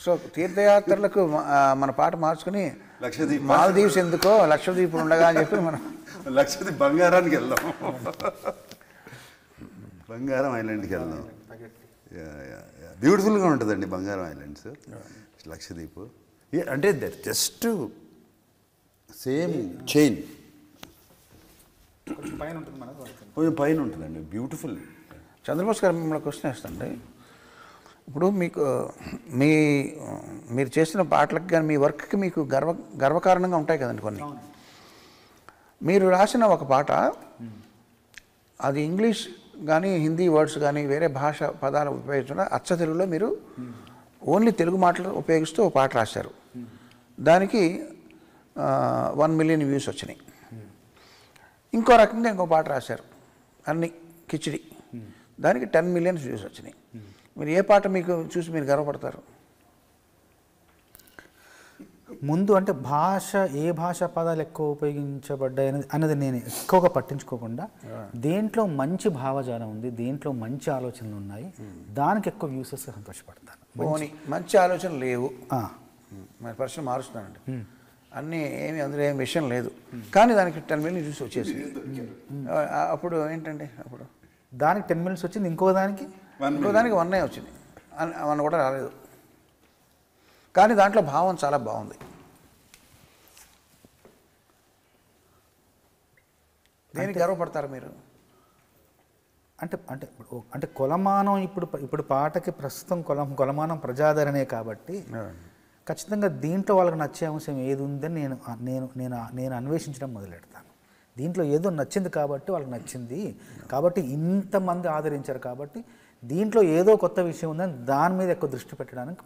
So తీర్థయాత్రలకు మన పాట మార్చుకుని లక్షద్వీప్, మాల్దీవ్స్ ఎందుకో లక్షద్వీప్ ఉండగా అని చెప్పి మనం లక్షద్వీప్ బంగారానికి వెళ్దాం, బంగారం ఐలాండ్కి వెళ్దాం. బ్యూటిఫుల్గా ఉంటుందండి బంగారం ఐలాండ్స్, లక్షద్వీప్. అంటే దట్ జస్ట్ సేమ్ చైన్, కొంచెం పైన ఉంటుందండి, బ్యూటిఫుల్. చంద్రబోస్ గారు మిమ్మల్ని క్వశ్చన్ వేస్తాండి. ఇప్పుడు మీకు మీరు చేసిన పాటలకు కానీ మీ వర్క్కి మీకు గర్వకారణంగా ఉంటాయి కదండి కొన్ని. మీరు రాసిన ఒక పాట, అది ఇంగ్లీష్ కానీ హిందీ వర్డ్స్ కానీ వేరే భాష పదాలు ఉపయోగించకుండా అచ్చ తెలుగులో మీరు ఓన్లీ తెలుగు మాటలు ఉపయోగిస్తూ ఒక పాట రాశారు. దానికి 1 million వ్యూస్ వచ్చినాయి. ఇంకో రకంగా ఇంకో పాట రాశారు, అన్ని కిచిడి, దానికి 10 million వ్యూస్ వచ్చినాయి. మీరు ఏ పాట మీకు చూసి మీరు గర్వపడతారు? ముందు అంటే ఏ భాషా పదాలు ఎక్కువ ఉపయోగించబడ్డాయి అనేది నేను ఎక్కువగా పట్టించుకోకుండా, దేంట్లో మంచి భావజాలం ఉంది, దేంట్లో మంచి ఆలోచనలు ఉన్నాయి, దానికి ఎక్కువ వ్యూసెస్ సంతోషపడతాను. మంచి ఆలోచన లేవు, మరి ప్రశ్న మారుస్తున్నానండి. అన్నీ అందులో ఏం విషయం లేదు, కానీ దానికి 10 million వ్యూస్ వచ్చేసి అప్పుడు ఏంటండి, అప్పుడు దానికి 10 million వచ్చింది, ఇంకో దానికి 1 వచ్చింది, 1 కూడా రాలేదు. కానీ దాంట్లో భావం చాలా బాగుంది. దేనికి గర్వపడతారు మీరు? అంటే అంటే అంటే కొలమానం ఇప్పుడు పాటకి ప్రస్తుతం కొలమానం ప్రజాదరణే కాబట్టి ఖచ్చితంగా దీంట్లో వాళ్ళకి నచ్చే అంశం ఏది ఉందని నేను అన్వేషించడం మొదలెడతాను. దీంట్లో ఏదో నచ్చింది కాబట్టి వాళ్ళకి నచ్చింది, కాబట్టి ఇంతమంది ఆదరించారు, కాబట్టి దీంట్లో ఏదో కొత్త విషయం ఉందని దాని మీద ఎక్కువ దృష్టి పెట్టడానికి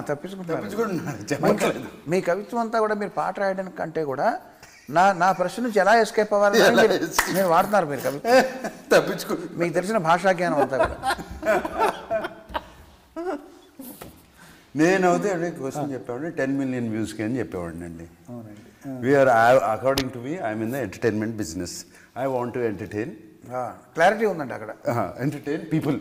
తప్పించుకుంటున్నారు. మీ కవిత్వం అంతా కూడా మీరు పాట రాయడానికి కంటే కూడా నా ప్రశ్న నుంచి ఎలా ఎస్కేప్ అవ్వాలి మీరు వాడుతున్నారు. మీరు కవిత్వం మీకు తెలిసిన భాషా జ్ఞానం అంతా కూడా. నేనైతే అదే క్వశ్చన్ చెప్పేవాడిని, 10 million వ్యూస్కి అని చెప్పేవాడిని అండి. According to me I'm in the entertainment business. I want to entertain. Clarity ఉందండి అక్కడ. Entertain people.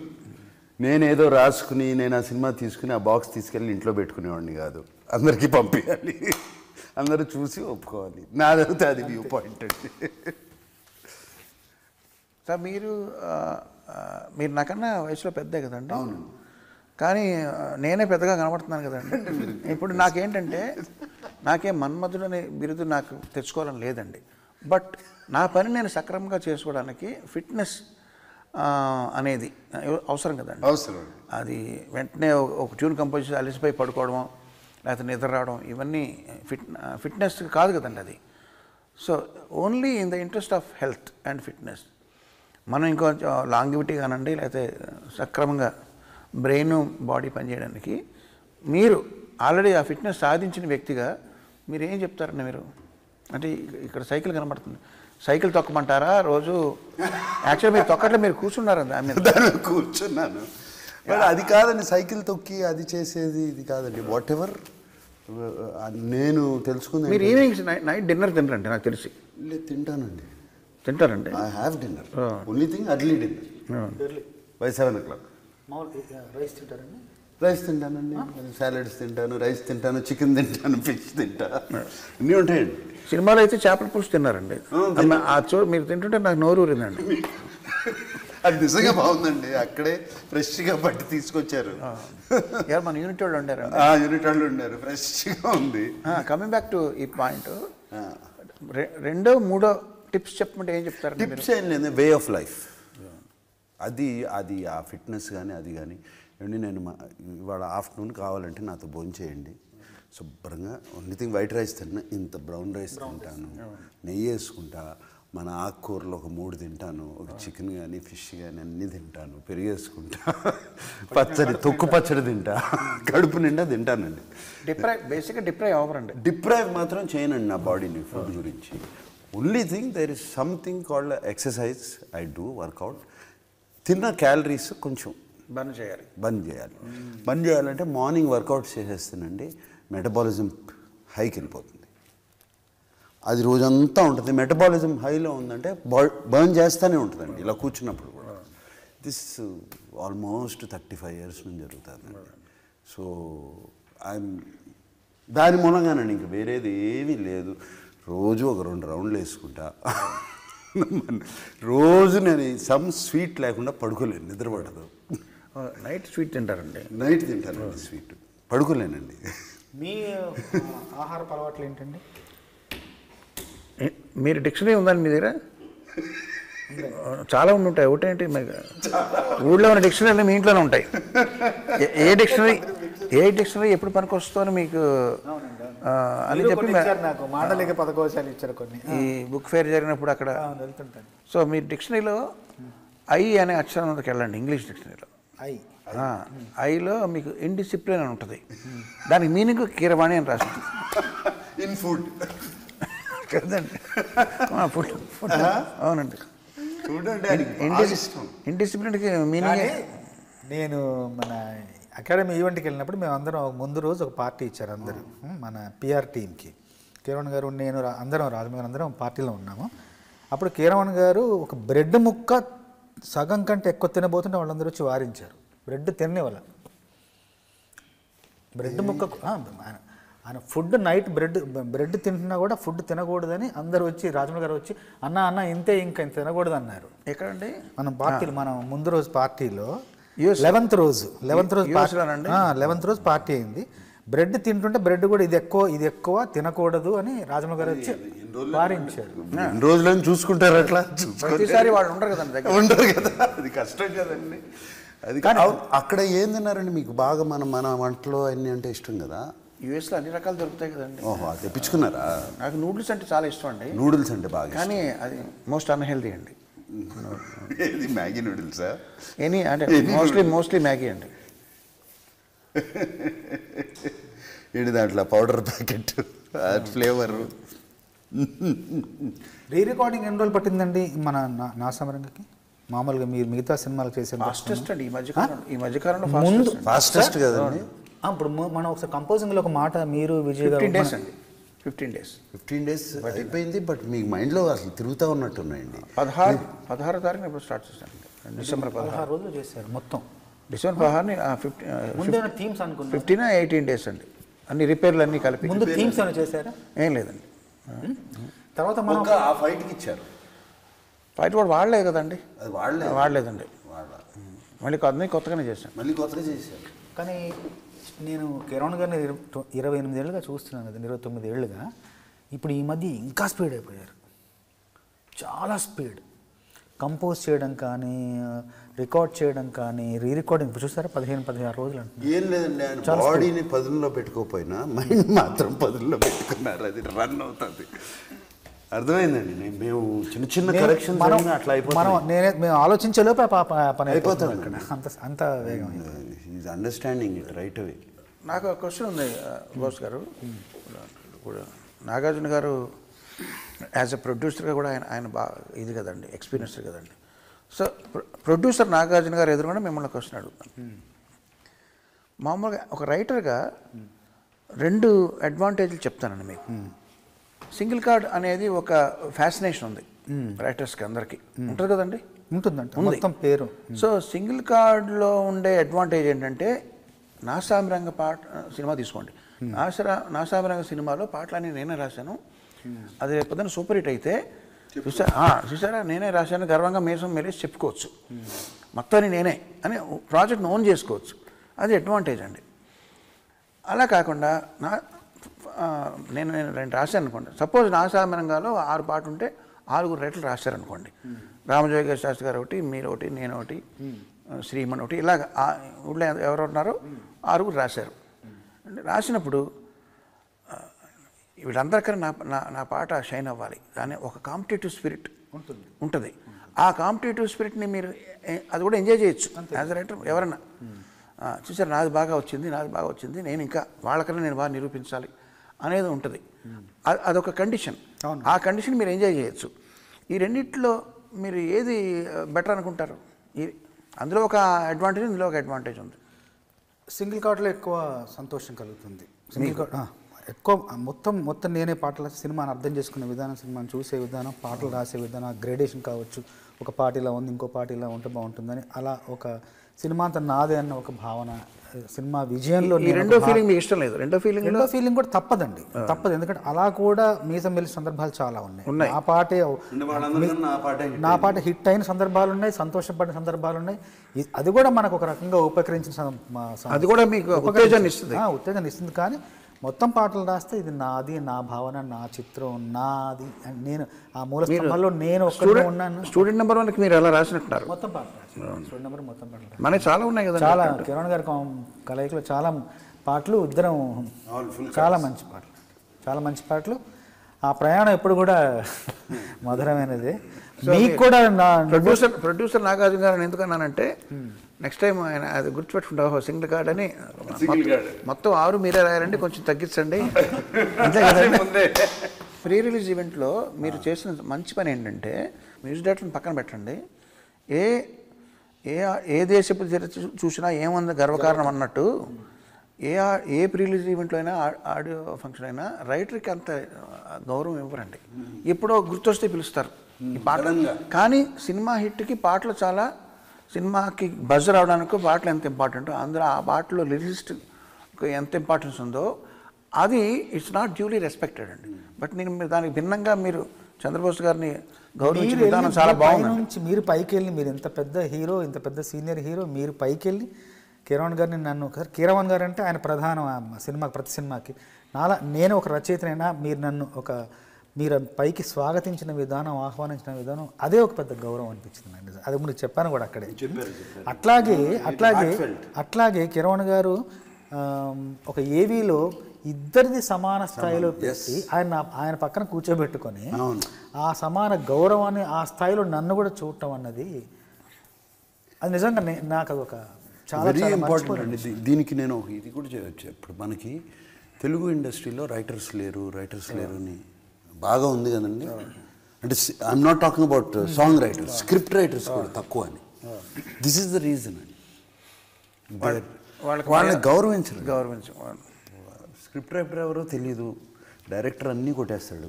నేనేదో రాసుకుని నేను ఆ సినిమా తీసుకుని ఆ బాక్స్ తీసుకెళ్ళి ఇంట్లో పెట్టుకునేవాడిని కాదు, అందరికీ పంపించాలి, అందరూ చూసి ఒప్పుకోవాలి. నాదైతే అది వ్యూ పాయింట్ అండి. సార్ మీరు నాకన్నా వయసులో పెద్దే కదండి. అవును. కానీ నేనే పెద్దగా కనబడుతున్నాను కదండి. ఇప్పుడు నాకేంటంటే నాకేం మన్మధుడనే బిరుదు నాకు తెచ్చుకోవాలని లేదండి. బట్ నా పని నేను సక్రమంగా చేసుకోవడానికి ఫిట్నెస్ అనేది అవసరం కదండి. అవసరం. అది వెంటనే ఒక ట్యూన్ కంపోజ్ చేసి అలసిపోయి పడుకోవడం, లేకపోతే నిద్ర రావడం, ఇవన్నీ ఫిట్నెస్ కాదు కదండి అది. So only in the interest of health and fitness మనం ఇంకో లాంగివిటీ కానండి, లేకపోతే సక్రమంగా బ్రెయిన్ బాడీ పనిచేయడానికి మీరు ఆల్రెడీ ఆ ఫిట్నెస్ సాధించిన వ్యక్తిగా మీరు ఏం చెప్తారండి? మీరు అంటే ఇక్కడ సైకిల్ కనబడుతుంది, సైకిల్ తొక్కమంటారా రోజు? యాక్చువల్లీ మీరు తొక్కట్లో మీరు కూర్చున్నారండి. కూర్చున్నాను, అది కాదండి. సైకిల్ తొక్కి అది చేసేది ఇది కాదండి. వాట్ ఎవర్ నేను తెలుసుకుంది. మీరు ఈవినింగ్ నైట్ డిన్నర్ తినరండి నాకు తెలిసి? లేదు, తింటానండి. తింటారండి? I have dinner. Only thing early dinner by 7 o'clock. Rice తింటారండి? రైస్ తింటానండి, సాలడ్స్ తింటాను, రైస్ తింటాను, చికెన్ తింటాను, ఫిష్ తింటా, అన్నీ ఉంటాయండి. సినిమాలో అయితే చేపల పులుసు తిన్నారండి. మీరు తింటుంటే నాకు నోరు ఊరిందండి. అది నిజంగా బాగుందండి. అక్కడే ఫ్రెష్గా పట్టి తీసుకొచ్చారు. మన యూనిట్ వాళ్ళు ఉండారు. యూనిట్ వాళ్ళు ఉండారు, ఫ్రెష్గా ఉంది. కమింగ్ బ్యాక్ టు ఈ పాయింట్, రెండో మూడో టిప్స్ చెప్పమంటే ఏం చెప్తారు? టిప్స్ ఏం లేదు, వే ఆఫ్ లైఫ్. అది ఆ ఫిట్నెస్ కానీ అది కానీ ఏమండి, నేను ఇవాళ ఆఫ్టర్నూన్ కావాలంటే నాతో భోజనం చేయండి, శుభ్రంగా ఓన్లీ థింగ్ వైట్ రైస్ తిన్నా, ఇంత బ్రౌన్ రైస్ తింటాను, నెయ్యి వేసుకుంటా, మన ఆకుకూరలు ఒక 3 తింటాను, ఒక చికెన్ కానీ ఫిష్ కానీ అన్నీ తింటాను, పెరిగేసుకుంటా, పచ్చడి తొక్కు పచ్చడి తింటా, కడుపు నిండా తింటానండి. బేసిక్గా డిప్రైవ్ అవ్వరండి. డిప్రైవ్ మాత్రం చేయనండి నా బాడీని ఫుడ్ గురించి. Only thing there is something called exercise, I do workout. తిన్న క్యాలరీస్ కొంచెం బంద్ చేయాలి. బంద్ చేయాలంటే మార్నింగ్ వర్కౌట్ చేసేస్తానండి, మెటబాలిజం హైకి వెళ్ళిపోతుంది. అది రోజంతా ఉంటుంది. మెటబాలిజం హైలో ఉందంటే బర్న్ చేస్తూనే ఉంటుందండి ఇలా కూర్చున్నప్పుడు కూడా. దిస్ ఆల్మోస్ట్ 35 years నుంచి జరుగుతుందండి. సో దాని మూలంగానండి, ఇంక వేరేది ఏమీ లేదు. రోజు ఒక 2 రౌండ్లు వేసుకుంటా. రోజు నేను సమ్ స్వీట్ లేకుండా పడుకోలేను, నిద్రపడదు. నైట్ స్వీట్ తింటారండి? నైట్ తింటానండి స్వీట్, పడుకోలేనండి. మీ ఆహారపు అలవాట్లు ఏంటండి? మీరు డిక్షనరీ ఉందండి మీ దగ్గర? చాలా ఉంటాయి. ఒకటేంటి, ఊళ్ళో ఉన్న డిక్షనరీలు మీ ఇంట్లోనే ఉంటాయి. ఏ డిక్షనరీ ఎప్పుడు పనికి వస్తుందో మీకు అని చెప్పి నాకు మాటలేక పదకోశాలు ఇచ్చారు కొన్ని. ఈ బుక్ ఫేర్ జరిగినప్పుడు అక్కడ వెళ్తుంటాను. సో మీరు డిక్షనరీలో ఐ అనే అక్షరం మీదకి వెళ్ళండి. ఇంగ్లీష్ డిక్షనరీలో ఐలో మీకు ఇండిసిప్లిన్ అని ఉంటుంది. దానికి మీనింగ్ కీరవాణి అని రాసింది. ఇన్ ఫుడ్ కదండి, ఫుడ్ అవునండి. ఇండిసిప్లిన్కి మీనింగ్. నేను మన అకాడమీ ఈవెంట్కి వెళ్ళినప్పుడు మేము అందరం ముందు రోజు ఒక పార్టీ ఇచ్చారు అందరూ, మన పిఆర్ టీమ్కి. కీరవణ్ గారు, నేను, అందరం రాజమౌళి అందరం పార్టీలో ఉన్నాము. అప్పుడు కీరవణ్ గారు ఒక బ్రెడ్ ముక్క సగం కంటే ఎక్కువ తినబోతుంటే వాళ్ళందరూ వచ్చి వారించారు. బ్రెడ్ తినేవాళ్ళ బ్రెడ్ ముక్క ఆయన ఫుడ్ నైట్ బ్రెడ్ తింటున్నా కూడా ఫుడ్ తినకూడదని అందరూ వచ్చి, రాజమౌళి గారు వచ్చి అన్న ఇంతే, ఇంకా ఇంత తినకూడదు అన్నారు. ఎక్కడండి? మనం ముందు రోజు పార్టీలో 11th రోజు పార్టీ అయింది. బ్రెడ్ తింటుంటే బ్రెడ్ కూడా ఇది ఎక్కువ తినకూడదు అని రాజమౌళి గారు వచ్చి వారించారు. రోజులను చూసుకుంటారు అట్లా. ప్రతిసారి వాళ్ళు ఉండరు కదండి, ఉండరు కదా, అది కష్టం కదండి. అది అక్కడ ఏం తిన్నారండి మీకు బాగా? మన వంటలో అన్నీ అంటే ఇష్టం కదా. యూఎస్లో అన్ని రకాలు దొరుకుతాయి కదండి. ఓహో, అది తెప్పించుకున్నారా? నాకు నూడిల్స్ అంటే చాలా ఇష్టం అండి. నూడిల్స్ అంటే బాగా, కానీ అది మోస్ట్ అన్హెల్దీ అండి. ఇది మ్యాగీ నూడిల్సా? ఎనీ అంటే మోస్ట్లీ మ్యాగీ అండి. ఏంటి దాంట్లో పౌడర్ ప్యాకెట్, ఫ్లేవర్. రికార్డింగ్ ఎన్ని రోజులు పట్టిందండి మన నాసామరంగకి? మామూలుగా మీరు మిగతా సినిమాలు చేసే ఫాస్టెస్ట్ అండి ఈ మధ్యకాలంలో ఫాస్టెస్ట్ కదండి. ఇప్పుడు మనం ఒకసారి కంపోజింగ్లో ఒక మాట మీరు విజయ్ గారు 15 days అయిపోయింది. బట్ మీకు మైండ్లో అసలు తిరుగుతూ ఉన్నట్టున్నాయండి. 16 తారీఖున ఇప్పుడు స్టార్ట్ చేశాను. December 16 రోజులు చేశారు మొత్తం. December 16ని 15 18 days అండి. అన్ని రిపేర్లు అన్నీ కలిపి. ముందు థీమ్స్ ఏమైనా చేశారా? ఏం లేదండి. తర్వాత మనం ఆ ఫైట్కి ఇచ్చారు. ఫైట్ కూడా వాడలేదు కదండి. అది వాడలేదండి. మళ్ళీ అన్నీ కొత్తగానే చేశాను. కానీ నేను కిరణ్ గారిని 28 ఏళ్ళుగా చూస్తున్నాను కదా, 29 ఏళ్ళుగా. ఇప్పుడు ఈ మధ్య ఇంకా స్పీడ్ అయిపోయారు, చాలా స్పీడ్. కంపోజ్ చేయడం కానీ, రికార్డ్ చేయడం కానీ, రికార్డింగ్ చూస్తారా 15-16 రోజులు అంటున్నారు. ఏం లేదండి, ఆయన బాడీని పదుల్లో పెట్టుకోకపోయినా మైండ్ మాత్రం పదుల్లో పెట్టుకున్నారు. అది రన్ అవుతుంది. అర్థమైందండి. మేము చిన్న కరెక్షన్ అట్లా అయిపోతుంది. మేము ఆలోచించేలోపే పని అయిపోతుంది అక్కడ. అంత వేగం is understanding it right away. నాకు ఒక క్వశ్చన్ ఉంది బోస్ గారు. నాగార్జున గారు యాజ్ ఎ ప్రొడ్యూసర్గా కూడా ఆయన బాగా ఇది కదండి, ఎక్స్పీరియన్స్డ్ కదండి. సో ప్రొడ్యూసర్ నాగార్జున గారు ఎదురుగా మిమ్మల్ని క్వశ్చన్ అడుగుతాను. మామూలుగా ఒక రైటర్గా 2 అడ్వాంటేజ్లు చెప్తానండి మీకు. సింగిల్ కార్డ్ అనేది ఒక ఫ్యాసినేషన్ ఉంది రైటర్స్కి, అందరికీ ఉంటుంది కదండి. ఉంటుందండి, మొత్తం పేరు. సో సింగిల్ కార్డ్లో ఉండే అడ్వాంటేజ్ ఏంటంటే, నాసామిరంగ సినిమా తీసుకోండి. నాసామిరంగ సినిమాలో పాటలన్నీ నేనే రాశాను. అది రేపొద్దున సూపర్ హిట్ అయితే చూసారా నేనే రాశాను గర్వంగా మీసం మెలేసి చెప్పుకోవచ్చు. మొత్తాన్ని నేనే అని ప్రాజెక్ట్ని ఓన్ చేసుకోవచ్చు. అది అడ్వాంటేజ్ అండి. అలా కాకుండా నేను 2 రాశాను అనుకోండి. సపోజ్ నాసామి రంగాలో 6 పాటలు ఉంటే 6 రైటర్లు రాశారనుకోండి. రామజోగి శాస్త్రి గారు ఒకటి, మీరు ఒకటి, నేను ఒకటి, శ్రీమన్ ఒకటి, ఇలాగ ఊళ్ళో ఎవరు ఉన్నారో 6 రాశారు. రాసినప్పుడు వీళ్ళందరికన్నా నా పాట షైన్ అవ్వాలి కానీ ఒక కాంపిటేటివ్ స్పిరిట్ ఉంటుంది. ఆ కాంపిటేటివ్ స్పిరిట్ని మీరు అది కూడా ఎంజాయ్ చేయొచ్చు యాజ్ అ రైటర్. ఎవరన్నా చూసారు నాది బాగా వచ్చింది, నేను ఇంకా వాళ్ళకన్నా నేను బాగా నిరూపించాలి అనేది ఉంటుంది. అదొక కండిషన్. ఆ కండిషన్ మీరు ఎంజాయ్ చేయొచ్చు. ఈ రెండిట్లో మీరు ఏది బెటర్ అనుకుంటారు? అందులో ఒక అడ్వాంటేజ్, ఇందులో ఒక అడ్వాంటేజ్ ఉంది. సింగిల్ కార్డ్లో ఎక్కువ సంతోషం కలుగుతుంది. సింగిల్ కార్డ్ ఎక్కువ మొత్తం నేనే పాటలు సినిమాని అర్థం చేసుకునే విధానం, సినిమాని చూసే విధానం, పాటలు రాసే విధానం, గ్రేడేషన్ కావచ్చు. ఒక పాట ఇలా ఉంది, ఇంకో పాట ఇలా ఉంటే బాగుంటుందని అలా ఒక సినిమా అంతా నాదే అన్న ఒక భావన, సినిమా విజయంలో రెండో ఫీలింగ్ మీకు ఇష్టం లేదు? రెండో ఫీలింగ్ కూడా తప్పదు. ఎందుకంటే అలా కూడా మీసం వెళ్ళే సందర్భాలు చాలా ఉన్నాయి. నా పాట హిట్ అయిన సందర్భాలు ఉన్నాయి, సంతోషపడిన సందర్భాలు ఉన్నాయి. అది కూడా మనకు ఒక రకంగా ఉపకరించిన, అది కూడా మీకు ఉత్తేజాన్ని ఇస్తుంది. కానీ మొత్తం పాటలు రాస్తే ఇది నాది, నా భావన, నా చిత్రం, నాది, నేను ఆ మూల స్తంభంలో నేను ఒక్కడే ఉన్నాను. స్టూడెంట్ నెంబర్ 1కి మీరు ఎలా రాసినట్టున్నారు? మొత్తం పాటలు స్టూడెంట్ నెంబర్ మొత్తం పాటలు మనకి చాలా ఉన్నాయి కదా. చాలా కిరణ్ గారి కలయికలో చాలా పాటలు, ఇద్దరం చాలా మంచి పాటలు. ఆ ప్రయాణం ఎప్పుడు కూడా మధురమైనది. మీకు కూడా ప్రొడ్యూసర్ నాగార్జున గారు ఎందుకన్నానంటే, నెక్స్ట్ టైం ఆయన అది గుర్తుపెట్టుకుంటావు సింగిల్ కార్డ్ అని, మొత్తం 6 మీరే రాయాలండి, కొంచెం తగ్గించండి అంతే కదండి. ప్రీ రిలీజ్ ఈవెంట్లో మీరు చేసిన మంచి పని ఏంటంటే, మ్యూజిక్ డైరెక్టర్ని పక్కన పెట్టండి, ఏ దేశపు చూసినా ఏముంది గర్వకారణం అన్నట్టు, ఏ ప్రీ రిలీజ్ ఈవెంట్లో అయినా, ఆడియో ఫంక్షన్ అయినా రైటర్కి అంత గౌరవం ఇవ్వరండి. ఎప్పుడో గుర్తొస్తే పిలుస్తారు ఈ పాట. కానీ సినిమా హిట్కి పాటలు చాలా, సినిమాకి బజ్ రావడానికి పాటలు ఎంత ఇంపార్టెంటో, అందులో ఆ పాటలో లిరిసిస్ట్ ఎంత ఇంపార్టెన్స్ ఉందో అది ఇట్స్ నాట్ డ్యూలీ రెస్పెక్టెడ్ అండి. బట్ నేను దానికి భిన్నంగా మీరు చంద్రబోస్ గారిని గౌరవించిన విధానం చాలా బాగుంది. మీరు పైకి వెళ్ళి, మీరు ఇంత పెద్ద హీరో, ఇంత పెద్ద సీనియర్ హీరో, మీరు పైకి వెళ్ళి కిరణ్ గారిని, నన్ను కీరవాణి గారు అంటే ఆయన ప్రధాన సినిమాకి, ప్రతి సినిమాకి నేను ఒక రచయితనైనా మీరు పైకి స్వాగతించిన విధానం, ఆహ్వానించిన విధానం, అదే ఒక పెద్ద గౌరవం అనిపించింది నాకు. అది ముందు చెప్పాను కూడా అక్కడే. అట్లాగే కిరణ్ గారు ఒక ఏవీలో ఇద్దరిది సమాన స్థాయిలో పెట్టి ఆయన పక్కన కూర్చోబెట్టుకొని ఆ సమాన గౌరవాన్ని ఆ స్థాయిలో నన్ను కూడా చూడటం అన్నది, అది నిజంగా నాకు అది ఒక చాలా ఇంపార్టెంట్ అండి. దీనికి నేను ఇది కూడా చేయవచ్చు. ఇప్పుడు మనకి తెలుగు ఇండస్ట్రీలో రైటర్స్ లేరు అని బాగా ఉంది కదండి. అంటే I'm not talking about song writers, script writers కూడా తక్కువ అని. దిస్ ఈస్ ద రీజన్ అండి. వాళ్ళని గౌరవించరు. స్క్రిప్ట్ రైటర్ ఎవరో తెలియదు, డైరెక్టర్ అన్నీ కొట్టేస్తాడు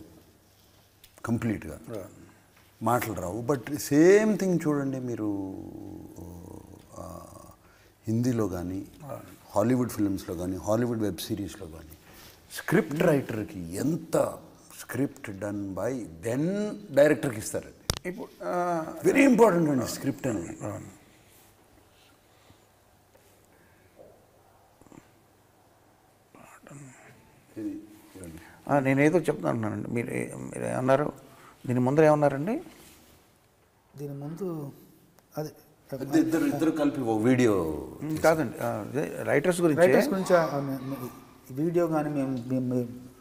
కంప్లీట్గా, మాటలు రావు. బట్ సేమ్ థింగ్ చూడండి మీరు హిందీలో కానీ, హాలీవుడ్ ఫిల్మ్స్లో కానీ, హాలీవుడ్ వెబ్ సిరీస్లో కానీ, స్క్రిప్ట్ రైటర్కి ఎంత స్క్రిప్ట్ డన్ బై దెన్ డైరెక్టర్కి ఇస్తారండి. ఇప్పుడు వెరీ ఇంపార్టెంట్ అండి స్క్రిప్ట్ అనేది. నేనేదో చెప్తున్నానండి, మీరు ఏమన్నారు? దీని ముందర ఏమన్నారండి? దీని ముందు అదే ఇద్దరు కలిపి వీడియో కాదండి, రైటర్స్ గురించి వీడియో కానీ మేము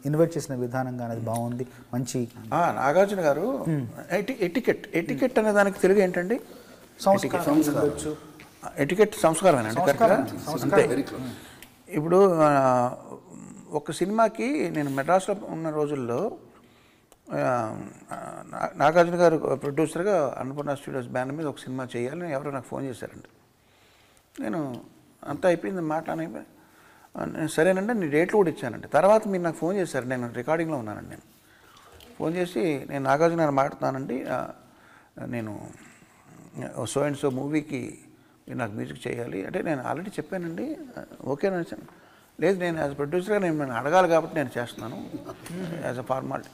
ఇన్వైట్ చేసిన విధానం కానీ అది బాగుంది, మంచి. నాగార్జున గారు ఎటికెట్ అనే దానికి తెలుగు ఏంటండి? ఎటికెట్ సంస్కారమేనండి. అంతే. ఇప్పుడు ఒక సినిమాకి నేను మెడ్రాస్లో ఉన్న రోజుల్లో నాగార్జున గారు ప్రొడ్యూసర్గా అన్నపూర్ణ స్టూడియోస్ బ్యానర్ మీద ఒక సినిమా చేయాలని ఎవరో నాకు ఫోన్ చేశారండి. నేను అంతా అయిపోయింది, మాట్లాడిపోయి సరేనండి, నేను డేట్లు కూడా ఇచ్చానండి. తర్వాత మీరు నాకు ఫోన్ చేశారు, నేను రికార్డింగ్లో ఉన్నానండి. నేను ఫోన్ చేసి, నేను నాగార్జున గారు మాట్లాడుతున్నానండి, నేను సో అండ్ సో మూవీకి మీరు నాకు మ్యూజిక్ చేయాలి అంటే, నేను ఆల్రెడీ చెప్పానండి, ఓకేనా వచ్చాను. లేదు, నేను యాజ్ ప్రొడ్యూసర్గా నేను అడగాలి కాబట్టి నేను చేస్తున్నాను యాజ్ అ ఫార్మాలిటీ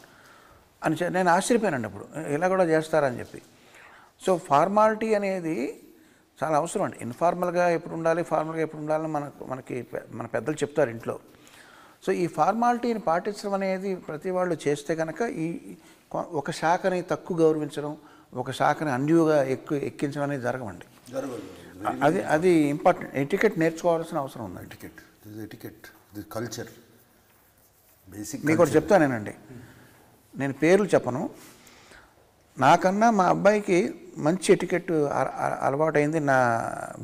అని నేను ఆశ్చర్యపోయానండి అప్పుడు, ఇలా కూడా చేస్తారని చెప్పి. సో ఫార్మాలిటీ అనేది చాలా అవసరం అండి. ఇన్ఫార్మల్గా ఎప్పుడు ఉండాలి, ఫార్మల్గా ఎప్పుడు ఉండాలని మన పెద్దలు చెప్తారు ఇంట్లో. సో ఈ ఫార్మాలిటీని పాటించడం అనేది ప్రతి వాళ్ళు చేస్తే కనుక ఈ ఒక శాఖని తక్కువ గౌరవించడం, ఒక శాఖని అన్యూగా ఎక్కించడం అనేది జరగవండి. అది ఇంపార్టెంట్. ఎటికెట్ నేర్చుకోవాల్సిన అవసరం ఉంది. Etiquette culture basic. మీకు ఒకటి చెప్తానేనండి, నేను పేర్లు చెప్పను. నాకన్నా మా అబ్బాయికి మంచి ఎటికెట్ అలవాటైంది నా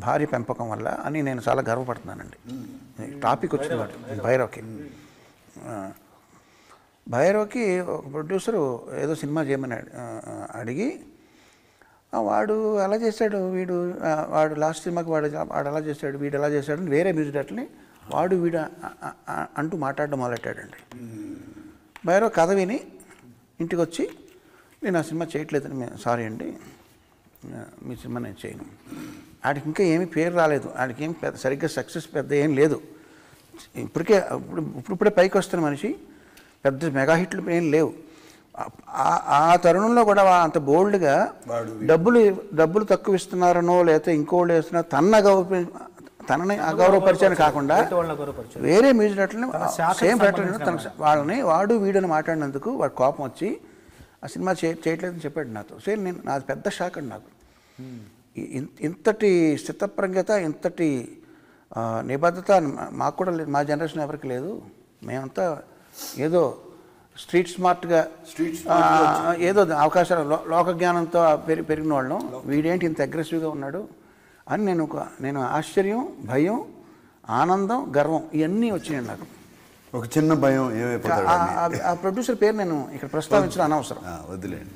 భార్య పెంపకం వల్ల అని నేను చాలా గర్వపడుతున్నానండి. టాపిక్ వచ్చింది భైరవ్కి ఒక ప్రొడ్యూసరు ఏదో సినిమా చేయమని అడిగి, వాడు అలా చేశాడు, వాడు లాస్ట్ సినిమాకి వాడు అలా చేశాడు, వీడు ఎలా చేశాడు అని వేరే మ్యూజిక్ డైరెక్టర్ని వీడు అంటూ మాట్లాడడం మొదలెట్టాడండి. భైరవ్ కథ విని ఇంటికి వచ్చి, నేను ఆ సినిమా చేయట్లేదని, సారీ అండి, మీ సినిమా నేను చేయను. ఆడికి ఇంకా ఏమీ పేరు రాలేదు, ఆడికి ఏం పెద్ద సరిగ్గా సక్సెస్ పెద్ద ఏం లేదు. ఇప్పుడే పైకి వస్తున్న మనిషి, పెద్ద మెగా హిట్లు ఏం లేవు. ఆ తరుణంలో కూడా అంత బోల్డ్గా డబ్బులు తక్కువ ఇస్తున్నారనో లేకపోతే ఇంకోళ్ళు వేస్తున్నారో తనని అగౌరవపరిచాను కాకుండా వేరే మ్యూజిక్ డైరెక్టర్ని, సేమ్ డైరెక్టర్ వాళ్ళని వీడని మాట్లాడినందుకు వాడు కోపం వచ్చి ఆ సినిమా చేయట్లేదని చెప్పాడు నాతో. సేమ్ నాది పెద్ద షాక్ అండి నాకు. ఇంతటి స్థితప్రజ్ఞత, ఇంతటి నిబద్ధత మాకు కూడా లేదు, మా జనరేషన్ ఎవరికి లేదు. మేమంతా ఏదో స్ట్రీట్ స్మార్ట్గా ఏదో అవకాశాలు లోక జ్ఞానంతో పెరిగిన వాళ్ళం. వీడేంటి ఇంత అగ్రెసివ్గా ఉన్నాడు అని నేను ఆశ్చర్యం, భయం, ఆనందం, గర్వం ఇవన్నీ వచ్చినాయి నాకు. ఒక చిన్న భయం ఏమైపోతాడు. ఆ ప్రొడ్యూసర్ పేరు నేను ఇక్కడ ప్రస్తావించడం అనవసరం. వదిలేండి.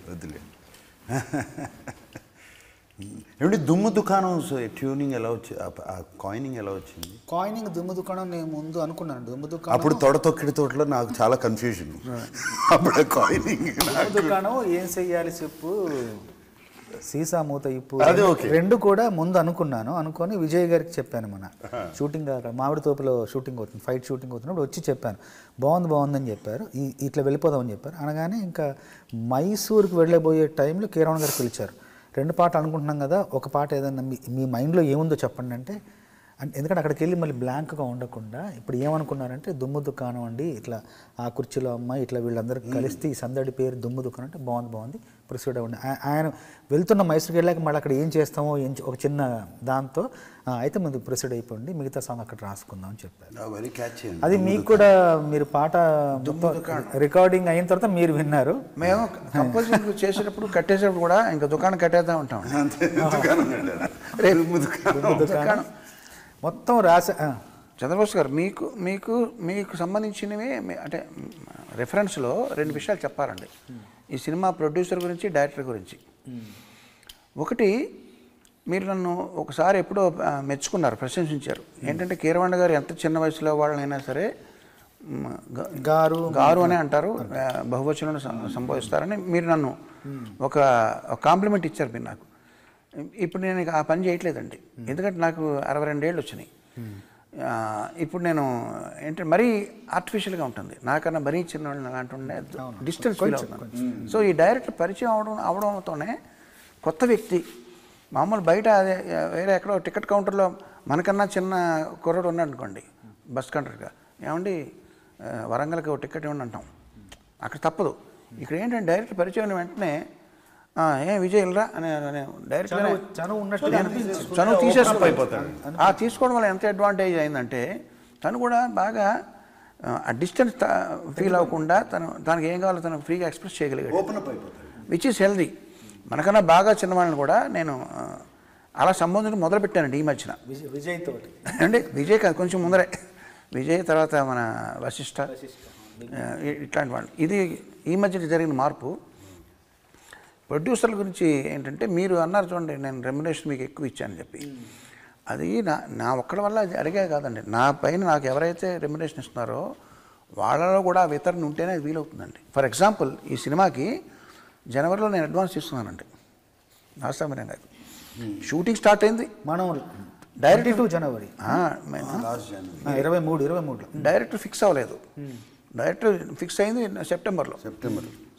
ఏమిటి దుమ్ము దుకాణం ట్యూనింగ్ ఎలా వచ్చింది, ఆ కాయినింగ్ ఎలా వచ్చింది? కాయినింగ్ దుమ్ము దుకాణం నేను ముందు అనుకున్నాను. దుమ్ము దుకాణం అప్పుడు తొక్కిడి తోటలో నాకు చాలా కన్ఫ్యూజన్. అప్పుడు కాయినింగ్ దుకాణం ఏం చెయ్యాలి చెప్పు, సీసా మూత ఇప్పు, రెండు కూడా ముందు అనుకొని విజయ్ గారికి చెప్పాను. మన షూటింగ్ మామిడి తోపులో షూటింగ్ అవుతుంది, ఫైట్ షూటింగ్ అవుతున్నప్పుడు వచ్చి చెప్పాను, బాగుందని చెప్పారు, ఇట్లా వెళ్ళిపోదామని చెప్పారు. అనగానే ఇంకా మైసూర్కి వెళ్ళబోయే టైంలో కీరవాణి గారు పిలిచారు. 2 పాటలు అనుకుంటున్నాం కదా, ఒక పాట ఏదన్నా మీ మైండ్లో ఏముందో చెప్పండి అంటే, ఎందుకంటే అక్కడికి వెళ్ళి మళ్ళీ బ్లాంక్గా ఉండకుండా ఇప్పుడు ఏమనుకున్నారంటే దుమ్ము దుకాణం అండి, ఇట్లా ఆ కుర్చీలో అమ్మాయి ఇట్లా వీళ్ళందరూ కలిస్తే ఈ సందడి పేరు దుమ్ము దుకాణం అంటే బాగుంది ప్రొసీడ్ అవ్వండి. ఆయన వెళ్తున్న మైసూర్కి వెళ్ళాక మళ్ళీ అక్కడ ఏం చేస్తామో ఒక చిన్న దాంతో అయితే ముందు ప్రొసీడ్ అయిపోండి, మిగతా సాంగ్ అక్కడ రాసుకుందాం అని చెప్పారు. అది మీకు కూడా మీరు పాట రికార్డింగ్ అయిన తర్వాత మీరు విన్నారు. మేము కంపోజింగ్ చేసేటప్పుడు కట్టేసేటప్పుడు కూడా ఇంకా దుకాణం కట్టేద్దాం ఉంటాం. దుకాణం మొత్తం రాసే. చంద్రబోస్ గారు, మీకు సంబంధించినవి అంటే రెఫరెన్స్లో 2 విషయాలు చెప్పాలండి ఈ సినిమా ప్రొడ్యూసర్ గురించి, డైరెక్టర్ గురించి. ఒకటి, మీరు నన్ను ఒకసారి ఎప్పుడో మెచ్చుకున్నారు, ప్రశంసించారు. ఏంటంటే కీరవాణి గారు ఎంత చిన్న వయసులో వాళ్ళనైనా సరే గారు అనే అంటారు, బహువచనంలో సంబోధిస్తారని మీరు నన్ను ఒక కాంప్లిమెంట్ ఇచ్చారు మీరు నాకు. ఇప్పుడు నేను ఆ పని చేయట్లేదండి, ఎందుకంటే నాకు 62 ఏళ్ళు వచ్చినాయి. ఇప్పుడు నేను ఏంటంటే మరీ ఆర్టిఫిషియల్గా ఉంటుంది, నాకన్నా మరీ చిన్న వాళ్ళు అలాంటి డిస్టెన్స్ ఫీల్ అవుతున్నాను. సో ఈ డైరెక్టర్ పరిచయం అవడంతోనే కొత్త వ్యక్తి, మామూలు బయట వేరే ఎక్కడో టికెట్ కౌంటర్లో మనకన్నా చిన్న కుర్రాడు ఉన్నాడు అనుకోండి, బస్ కండక్టర్గా, ఏమండి వరంగల్కి ఒక టికెట్ ఇవ్వండి అంటాం, అక్కడ తప్పదు. ఇక్కడ ఏంటంటే డైరెక్టర్ పరిచయం వెంటనే విజయ్ వెళ్ళరా అని డైరెక్ట్గా చనువు తీసేసుకుపోతాడు. తీసుకోవడం వల్ల ఎంత అడ్వాంటేజ్ అయిందంటే తను కూడా బాగా ఆ డిస్టెన్స్ ఫీల్ అవ్వకుండా తనకి ఏం కావాలో తను ఫ్రీగా ఎక్స్ప్రెస్ చేయగలిగాడు, విచ్ ఈస్ హెల్దీ. మనకన్నా బాగా చిన్నవాళ్ళని కూడా నేను అలా సంబంధం మొదలుపెట్టానండి ఈ మధ్యన. విజయ్తో అంటే విజయ్ కాదు, కొంచెం ముందరే విజయ్, తర్వాత మన వశిష్ఠ, ఇట్లాంటి వాళ్ళు. ఇది ఈ మధ్య జరిగిన మార్పు. ప్రొడ్యూసర్ల గురించి ఏంటంటే మీరు అన్నారు చూడండి, నేను రెమ్యునరేషన్ మీకు ఎక్కువ ఇచ్చానని చెప్పి, అది నా ఒక్కడి వల్ల అది అడిగే కాదండి. నా పైన నాకు ఎవరైతే రెమ్యునరేషన్ ఇస్తున్నారో వాళ్ళలో కూడా వితరణ ఉంటేనే అది వీలవుతుందండి. ఫర్ ఎగ్జాంపుల్ ఈ సినిమాకి జనవరిలో నేను అడ్వాన్స్ ఇస్తున్నానండి నాసామిరంగా. షూటింగ్ స్టార్ట్ అయింది మనం డైరెక్ట్ జనవరి 23 డైరెక్టర్ ఫిక్స్ అవ్వలేదు, డైరెక్టర్ ఫిక్స్ అయింది సెప్టెంబర్.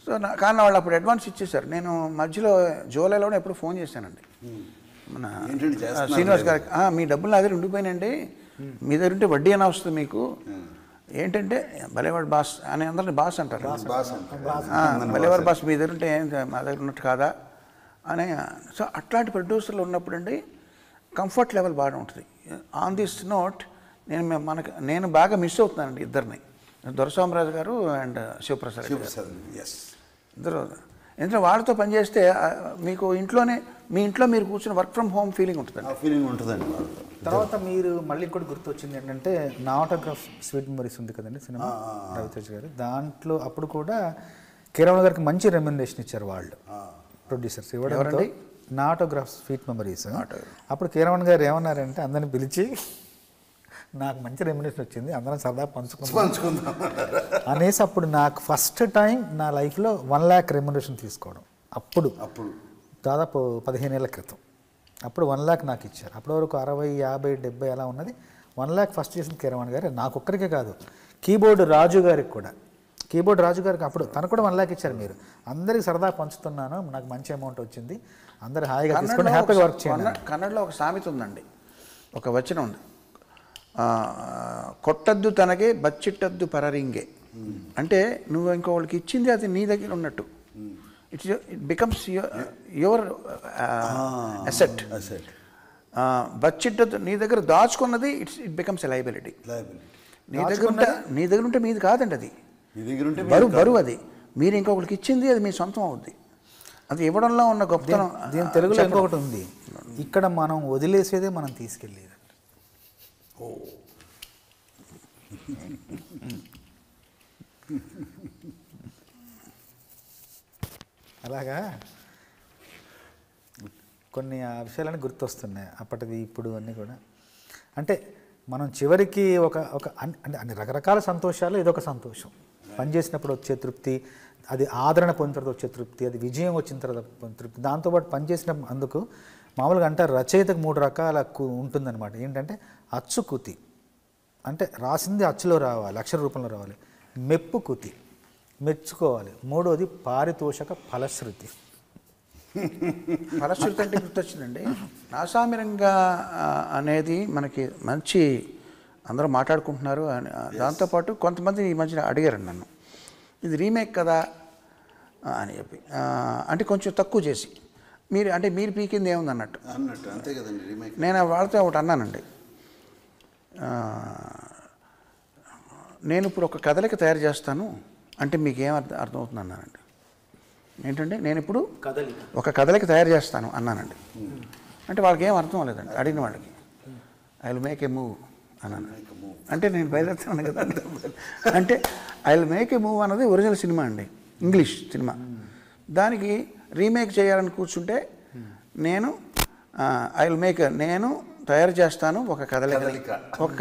సో కానీ వాళ్ళు అప్పుడు అడ్వాన్స్ ఇచ్చేసారు. నేను మధ్యలో జూలైలోనే ఎప్పుడు ఫోన్ చేశానండి మన శ్రీనివాస్ గారికి, మీ డబ్బులు నా దగ్గర ఉండిపోయినండి, మీ దగ్గర ఉంటే వడ్డీ అయినా వస్తుంది మీకు, ఏంటంటే భలేవాడు బాస్ అని అందరిని బాస్ అంటారు. భలేవాడు బాస్ మీ దగ్గర ఉంటే ఏం మా దగ్గర ఉన్నట్టు కాదా అని. సో అట్లాంటి ప్రొడ్యూసర్లు ఉన్నప్పుడు అండి కంఫర్ట్ లెవెల్ బాగా ఉంటుంది. ఆన్ దిస్ నోట్ నేను బాగా మిస్ అవుతున్నానండి ఇద్దరిని, దొరస్వామిరాజు గారు అండ్ శివప్రసాద్ ఇద్దరు. ఎందుకంటే వాళ్ళతో పనిచేస్తే మీకు మీ ఇంట్లో మీరు కూర్చొని వర్క్ ఫ్రమ్ హోమ్ ఫీలింగ్ ఉంటుందండి. తర్వాత మీరు మళ్ళీ ఇంకోటి గుర్తు వచ్చింది ఏంటంటే నా ఆటోగ్రాఫ్ స్వీట్ మెమరీస్ ఉంది కదండి సినిమా, రవితేజ గారు. దాంట్లో అప్పుడు కూడా కిరణ్ గారికి మంచి రెమ్యునరేషన్ ఇచ్చారు వాళ్ళు ప్రొడ్యూసర్స్ ఇవ్వడం. నా ఆటోగ్రాఫ్ స్వీట్ మెమరీస్ అప్పుడు కిరణ్ గారు ఏమన్నారంటే అందరిని పిలిచి నాకు మంచి రెమ్యునరేషన్ వచ్చింది, అందరం సరదా పంచుకుందాం అనేసి అప్పుడు నాకు ఫస్ట్ టైం నా లైఫ్లో 1 lakh రెమ్యునరేషన్ తీసుకోవడం. అప్పుడు దాదాపు 15 ఏళ్ల క్రితం అప్పుడు 1 lakh నాకు ఇచ్చారు. అప్పటి వరకు 60, 50, 70 అలా ఉన్నది. 1 lakh ఫస్ట్ చేసిన కిరణ్ గారు. నాకు ఒక్కరికే కాదు, కీబోర్డ్ రాజు గారికి కూడా, అప్పుడు తను కూడా 1 lakh ఇచ్చారు. మీరు అందరికి సరదా పంచుతున్నాను, నాకు మంచి అమౌంట్ వచ్చింది, అందరు హాయిగా తీసుకొని హ్యాపీగా వర్క్ చేయండి. కన్నడలో ఒక సామెత ఉందండి, ఒక వచనం ఉంది, కొట్టద్దు తనగే బచ్చిట్టద్దు పరరింగే. అంటే నువ్వు ఇంకోళ్ళకి ఇచ్చింది అది నీ దగ్గర ఉన్నట్టు, ఇట్ బికమ్స్ యువర్ అసెట్. బచ్చిట్టద్దు, నీ దగ్గర దాచుకున్నది ఇట్ బికమ్స్ ఎ లయబిలిటీ. నీ దగ్గర ఉంటే మీది కాదండి, అది బరువు. అది మీరు ఇంకొకరికి ఇచ్చింది అది మీ సొంతం అవుద్ది. అది ఇవ్వడంలో ఉన్న గొప్పతనం. దీని తెలుగులో ఇంకొకటి ఉంది, ఇక్కడ మనం వదిలేసేదే మనం తీసుకెళ్ళేది. అలాగా కొన్ని ఆ విషయాలన్నీ గుర్తొస్తున్నాయి అప్పటిది ఇప్పుడు అన్నీ కూడా. అంటే మనం చివరికి అంటే అన్ని రకరకాల సంతోషాలు ఇదొక సంతోషం. పనిచేసినప్పుడు వచ్చే తృప్తి, అది ఆదరణ పొందిన తర్వాత వచ్చే తృప్తి, అది విజయం వచ్చిన తర్వాత తృప్తి. దాంతోపాటు పనిచేసిన అందుకు మామూలుగా అంటారు రచయితకు 3 రకాల ఉంటుందన్నమాట. ఏంటంటే అచ్చుకుతి, అంటే రాసింది అచ్చులో రావాలి, అక్షర రూపంలో రావాలి. మెప్పు కుతి, మెచ్చుకోవాలి. 3వది పారితోషక ఫలశ్రుతి. ఫలశ్రుతి అంటే గుర్తొచ్చిందండి, నాసామిరంగా అనేది మనకి మంచి అందరూ మాట్లాడుకుంటున్నారు. దాంతోపాటు కొంతమంది ఈ మధ్యన అడిగారండి నన్ను, ఇది రీమేక్ కదా అని చెప్పి, అంటే కొంచెం తక్కువ చేసి మీరు పీకింది ఏముంది అన్నట్టు. అంతే కదండి రీమేక్. నేను వాళ్ళతో ఒకటి అన్నానండి, నేను ఇప్పుడు ఒక కదలిక తయారు చేస్తాను అంటే మీకు ఏం అర్థమవుతుంది అన్నానండి. ఏంటంటే నేను ఇప్పుడు ఒక కదలిక తయారు చేస్తాను అన్నానండి. అంటే వాళ్ళకి ఏం అర్థం అవ్వలేదండి, అడిగిన వాళ్ళకి. I will make a move అన్నాను. అంటే నేను బయలుదేరుతాను కదా. అంటే I will make a move అన్నది ఒరిజినల్ సినిమా అండి, ఇంగ్లీష్ సినిమా. దానికి రీమేక్ చేయాలని కూర్చుంటే నేను నేను తయారు చేస్తాను ఒక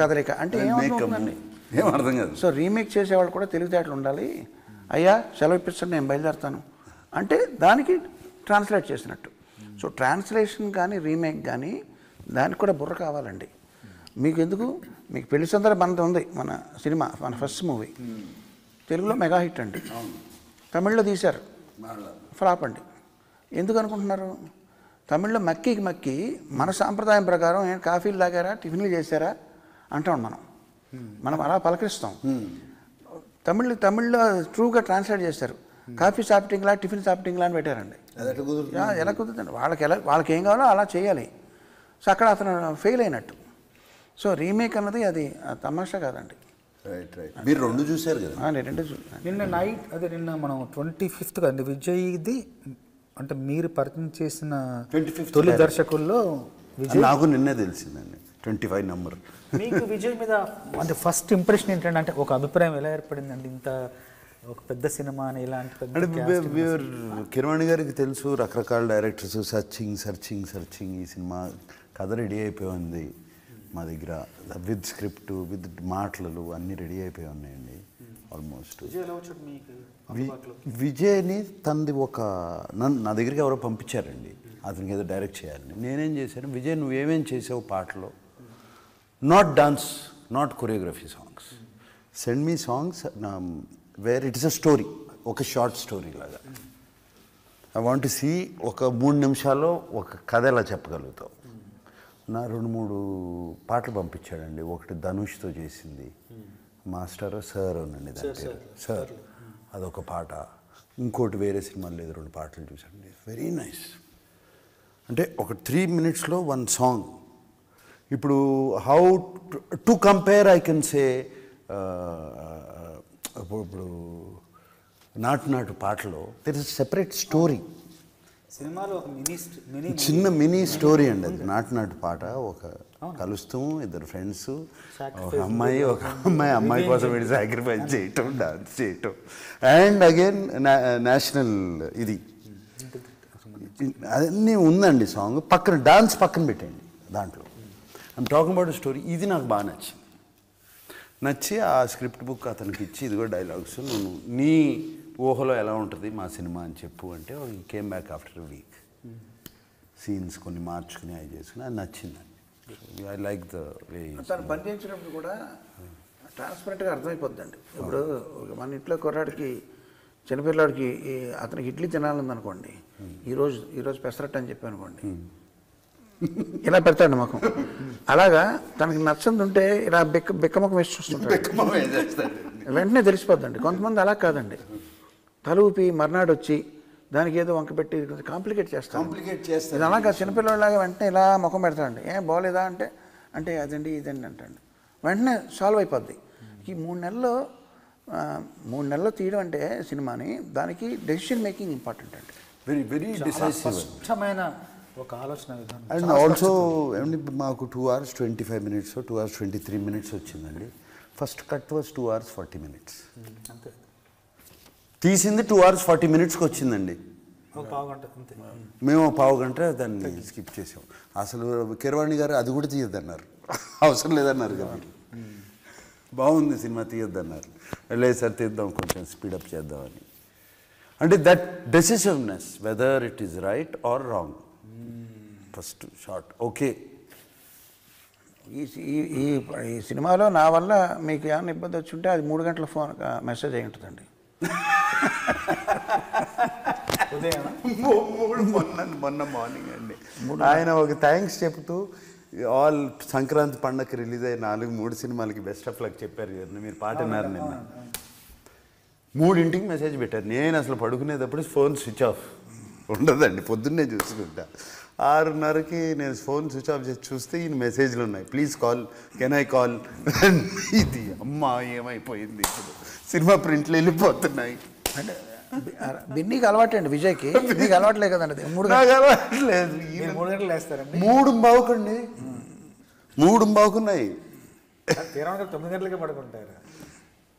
కదలిక అంటే ఏమవుతుందండి, ఏమర్థం కాదు. సో రీమేక్ చేసేవాళ్ళు కూడా తెలివితేటలు ఉండాలి. అయ్యా సెలవు ఇప్పిస్తాను, నేను బయలుదేరుతాను అంటే దానికి ట్రాన్స్లేట్ చేసినట్టు. సో ట్రాన్స్లేషన్ కానీ రీమేక్ కానీ దానికి కూడా బుర్ర కావాలండి. మీకు ఎందుకు, మీకు పెళ్లి సందర్భం మనది ఉంది, మన సినిమా, మన ఫస్ట్ మూవీ తెలుగులో మెగా హిట్ అండి, తమిళ్లో తీశారు, ఫ్లాప్ అండి. ఎందుకు అనుకుంటున్నారు? తమిళ్లో మక్కి మన సాంప్రదాయం ప్రకారం కాఫీలు తాగారా, టిఫిన్లు చేశారా అంటాం మనం అలా పలకరిస్తాం. తమిళ్లో ట్రూగా ట్రాన్స్లేట్ చేశారు, కాఫీ సాపిటింగ్లా టిఫిన్ సాపిటింగ్లా అని పెట్టారండి. ఎలా కుదురుతుంది? వాళ్ళకి ఏం కావాలో అలా చేయాలి. సో అక్కడ అతను ఫెయిల్ అయినట్టు. సో రీమేక్ అన్నది అది తమాషా కాదండి. మీరు 2 చూశారు కదా? నేను 2 చూసాను. నిన్న మనం 25th కదండి విజయ్ది, అంటే మీరు పరిచయం చేసిన 25th తొలి దర్శకుల్లో విజయ్. నాకు నిన్నే తెలిసిందండి 25 నెంబర్. మీకు విజయ్ మీద అంటే ఫస్ట్ ఇంప్రెషన్ ఏంటంటే, అంటే ఒక అభిప్రాయం ఎలా ఏర్పడిందండి? ఇంత ఒక పెద్ద సినిమా అని ఇలాంటి కిరణ్ గారికి తెలుసు, రకరకాల డైరెక్టర్స్ సర్చింగ్ ఈ సినిమా కథ రెడీ అయిపోయి ఉంది మా దగ్గర, విత్ స్క్రిప్ట్ విత్ మాటలు అన్నీ రెడీ అయిపోయి ఉన్నాయండి ఆల్మోస్ట్. విజయ్ని తనది నా దగ్గరికి ఎవరో పంపించారండి, అతనికి ఏదో డైరెక్ట్ చేయాలని. నేనేం చేశాను, విజయ్ నువ్వేమేం చేసావు పాటలో, not dance, not choreography, songs, send me songs where it is a story, ఒక షార్ట్ స్టోరీ లాగా. ఐ వాంట్ టు సీ ఒక 3 నిమిషాల్లో ఒక కథ ఎలా చెప్పగలుగుతావు. నా 2-3 పాటలు పంపించాడండి. ఒకటి ధనుష్తో చేసింది, మాస్టర్ సార్ ఉండండి దాని పేరు సార్, అదొక పాట. ఇంకోటి వేరే సినిమాలో 2 పాటలు చూసాండి, వెరీ నైస్. అంటే ఒక 3 minutesలో 1 సాంగ్. ఇప్పుడు how to compare I can say, ఇప్పుడు నాటు పాటలో దెర్ ఇస్ సెపరేట్ స్టోరీ, సినిమాలో ఒక చిన్న మినీ స్టోరీ అండి అది. నాటు పాట, ఒక కలుస్తాము, 2 ఫ్రెండ్స్, ఒక అమ్మాయి కోసం వీడి సాక్రిఫైస్ చేయటం, డాన్స్ చేయటం, అండ్ అగైన్ నేషనల్ ఇది అన్నీ ఉందండి సాంగ్. పక్కన డాన్స్ పక్కన పెట్టండి దాంట్లో. I'm talking about story. ఇది నాకు బాగా నచ్చి ఆ స్క్రిప్ట్ బుక్ అతనికి ఇచ్చి, ఇదిగో డైలాగ్స్, నువ్వు నీ ఊహలో ఎలా ఉంటుంది మా సినిమా అని చెప్పు అంటే, came back after a week, scenes కొన్ని మార్చుకుని అవి చేసుకుని, అది నచ్చిందండి. I like the way. తను పనిచేసినప్పుడు కూడా ట్రాన్స్పరెంట్గా అర్థమైపోద్దండి. ఇప్పుడు మన ఇంట్లో కుర్రాడికి, చిన్నపిల్లాడికి అతనికి ఇడ్లీ తినాలనుకోండి, ఈరోజు పెసరట్టు అని చెప్పి అనుకోండి, ఇలా పెడతాడు ముఖం. అలాగా తనకి నచ్చంది ఉంటే ఇలా బిక్కముఖం వేసి చూస్తుంటాడు, వెంటనే తెలిసిపోద్దండి. కొంతమంది అలా కాదండి, తల ఊపి మర్నాడు వచ్చి దానికి ఏదో వంక పెట్టి కాంప్లికేట్ చేస్తాను. ఇది అలాగా చిన్నపిల్లలాగా వెంటనే ఇలా ముఖం పెడతాడండి. ఏం బాగోలేదా అంటే అదండి ఇదండి అంటాడు, వెంటనే సాల్వ్ అయిపోద్ది. ఈ 3 నెలల్లో తీయడం అంటే సినిమాని, దానికి డెసిషన్ మేకింగ్ ఇంపార్టెంట్ అండి. వెరీ వెరీ డిసైసివ్, స్పష్టమైన ఒక ఆలోచన విధానం. అండ్ ఆల్సో ఏమండి, మాకు 2 hours 25 minutes, 2 hours 23 minutes వచ్చిందండి. First cut was 2 hours 40 minutes. అంతే, తీసింది 2 hours 40 minutesకి వచ్చిందండి. ఒక పావుగంట అంతే. మేము 1/2 గంట దాన్ని స్కిప్ చేసాం. అసలు కీరవాణి గారు అది కూడా తీయొద్దన్నారు, అవసరం లేదన్నారు కదా, బాగుంది సినిమా తీయొద్దన్నారు. లేదు సార్ తీద్దాం, కొంచెం స్పీడప్ చేద్దామని. అంటే that decisiveness, whether it is right or wrong, first shot okay. ఈ సినిమాలో నా వల్ల మీకు ఏమైనా ఇబ్బంది వచ్చి ఉంటే అది 3 గంటల ఫోన్ మెసేజ్ అయి ఉంటుందండి. మొన్న మార్నింగ్ అండి ఆయన ఒక థ్యాంక్స్ చెప్తూ, ఆల్ సంక్రాంతి పండగకి రిలీజ్ అయ్యి 3 సినిమాలకి బెస్ట్ ఆఫ్ లక్ చెప్పారు కదా, మీరు పాట విన్నారు నిన్న. 3ంటికి మెసేజ్ పెట్టారు. నేను అసలు పడుకునేటప్పుడు ఫోన్ స్విచ్ ఆఫ్ ఉండదండి, పొద్దున్నే చూసుకుంటా. 6:30కి నేను ఫోన్ స్విచ్ ఆఫ్ చేసి చూస్తే ఈయన మెసేజ్లు ఉన్నాయి, please call, can I call. ఇది అమ్మా ఏమైపోయింది, ఇప్పుడు సినిమా ప్రింట్లు వెళ్ళిపోతున్నాయి. అంటే బిన్నీకి అలవాటు అండి, విజయ్కి. మీకు అలవాట్లే కదండి. 3 అలవాట్లేదు. 3 గంటలు వేస్తారండి. 3:15 3:15 తీరానికి 9 గంటలకే పడుకుంటారు.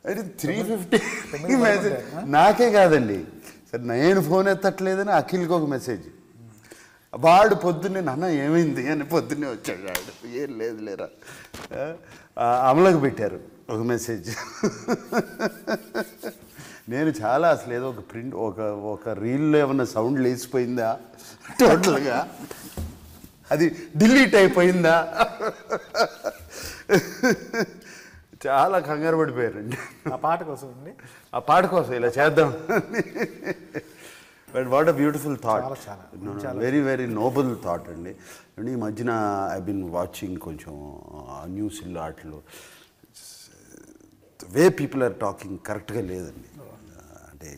అయితే 3:50 మెసేజ్ నాకే కాదండి సార్, నేను ఫోన్ ఎత్తట్లేదని అఖిల్కి ఒక మెసేజ్. వాడు పొద్దున్నే నాన్న ఏమైంది అని పొద్దున్నే వచ్చాడు. వాడు ఏం లేదు లేరా, అమలకు పెట్టారు ఒక మెసేజ్. నేను చాలా అసలు ఏదో ఒక ప్రింట్, ఒక రీల్లో ఏమన్నా సౌండ్ లేచిపోయిందా టోటల్గా, అది డిలీట్ అయిపోయిందా, చాలా కంగారు పడిపోయారండి ఆ పాట కోసం అండి. ఆ పాట కోసం ఇలా చేద్దాం. But what a beautiful thought, very very Nobel thought అండి. అండ్ ఈ మధ్యన ఐ బిన్ వాచింగ్ కొంచెం న్యూస్లో వాటిలో వే పీపుల్ ఆర్ టాకింగ్ కరెక్ట్గా లేదండి. అంటే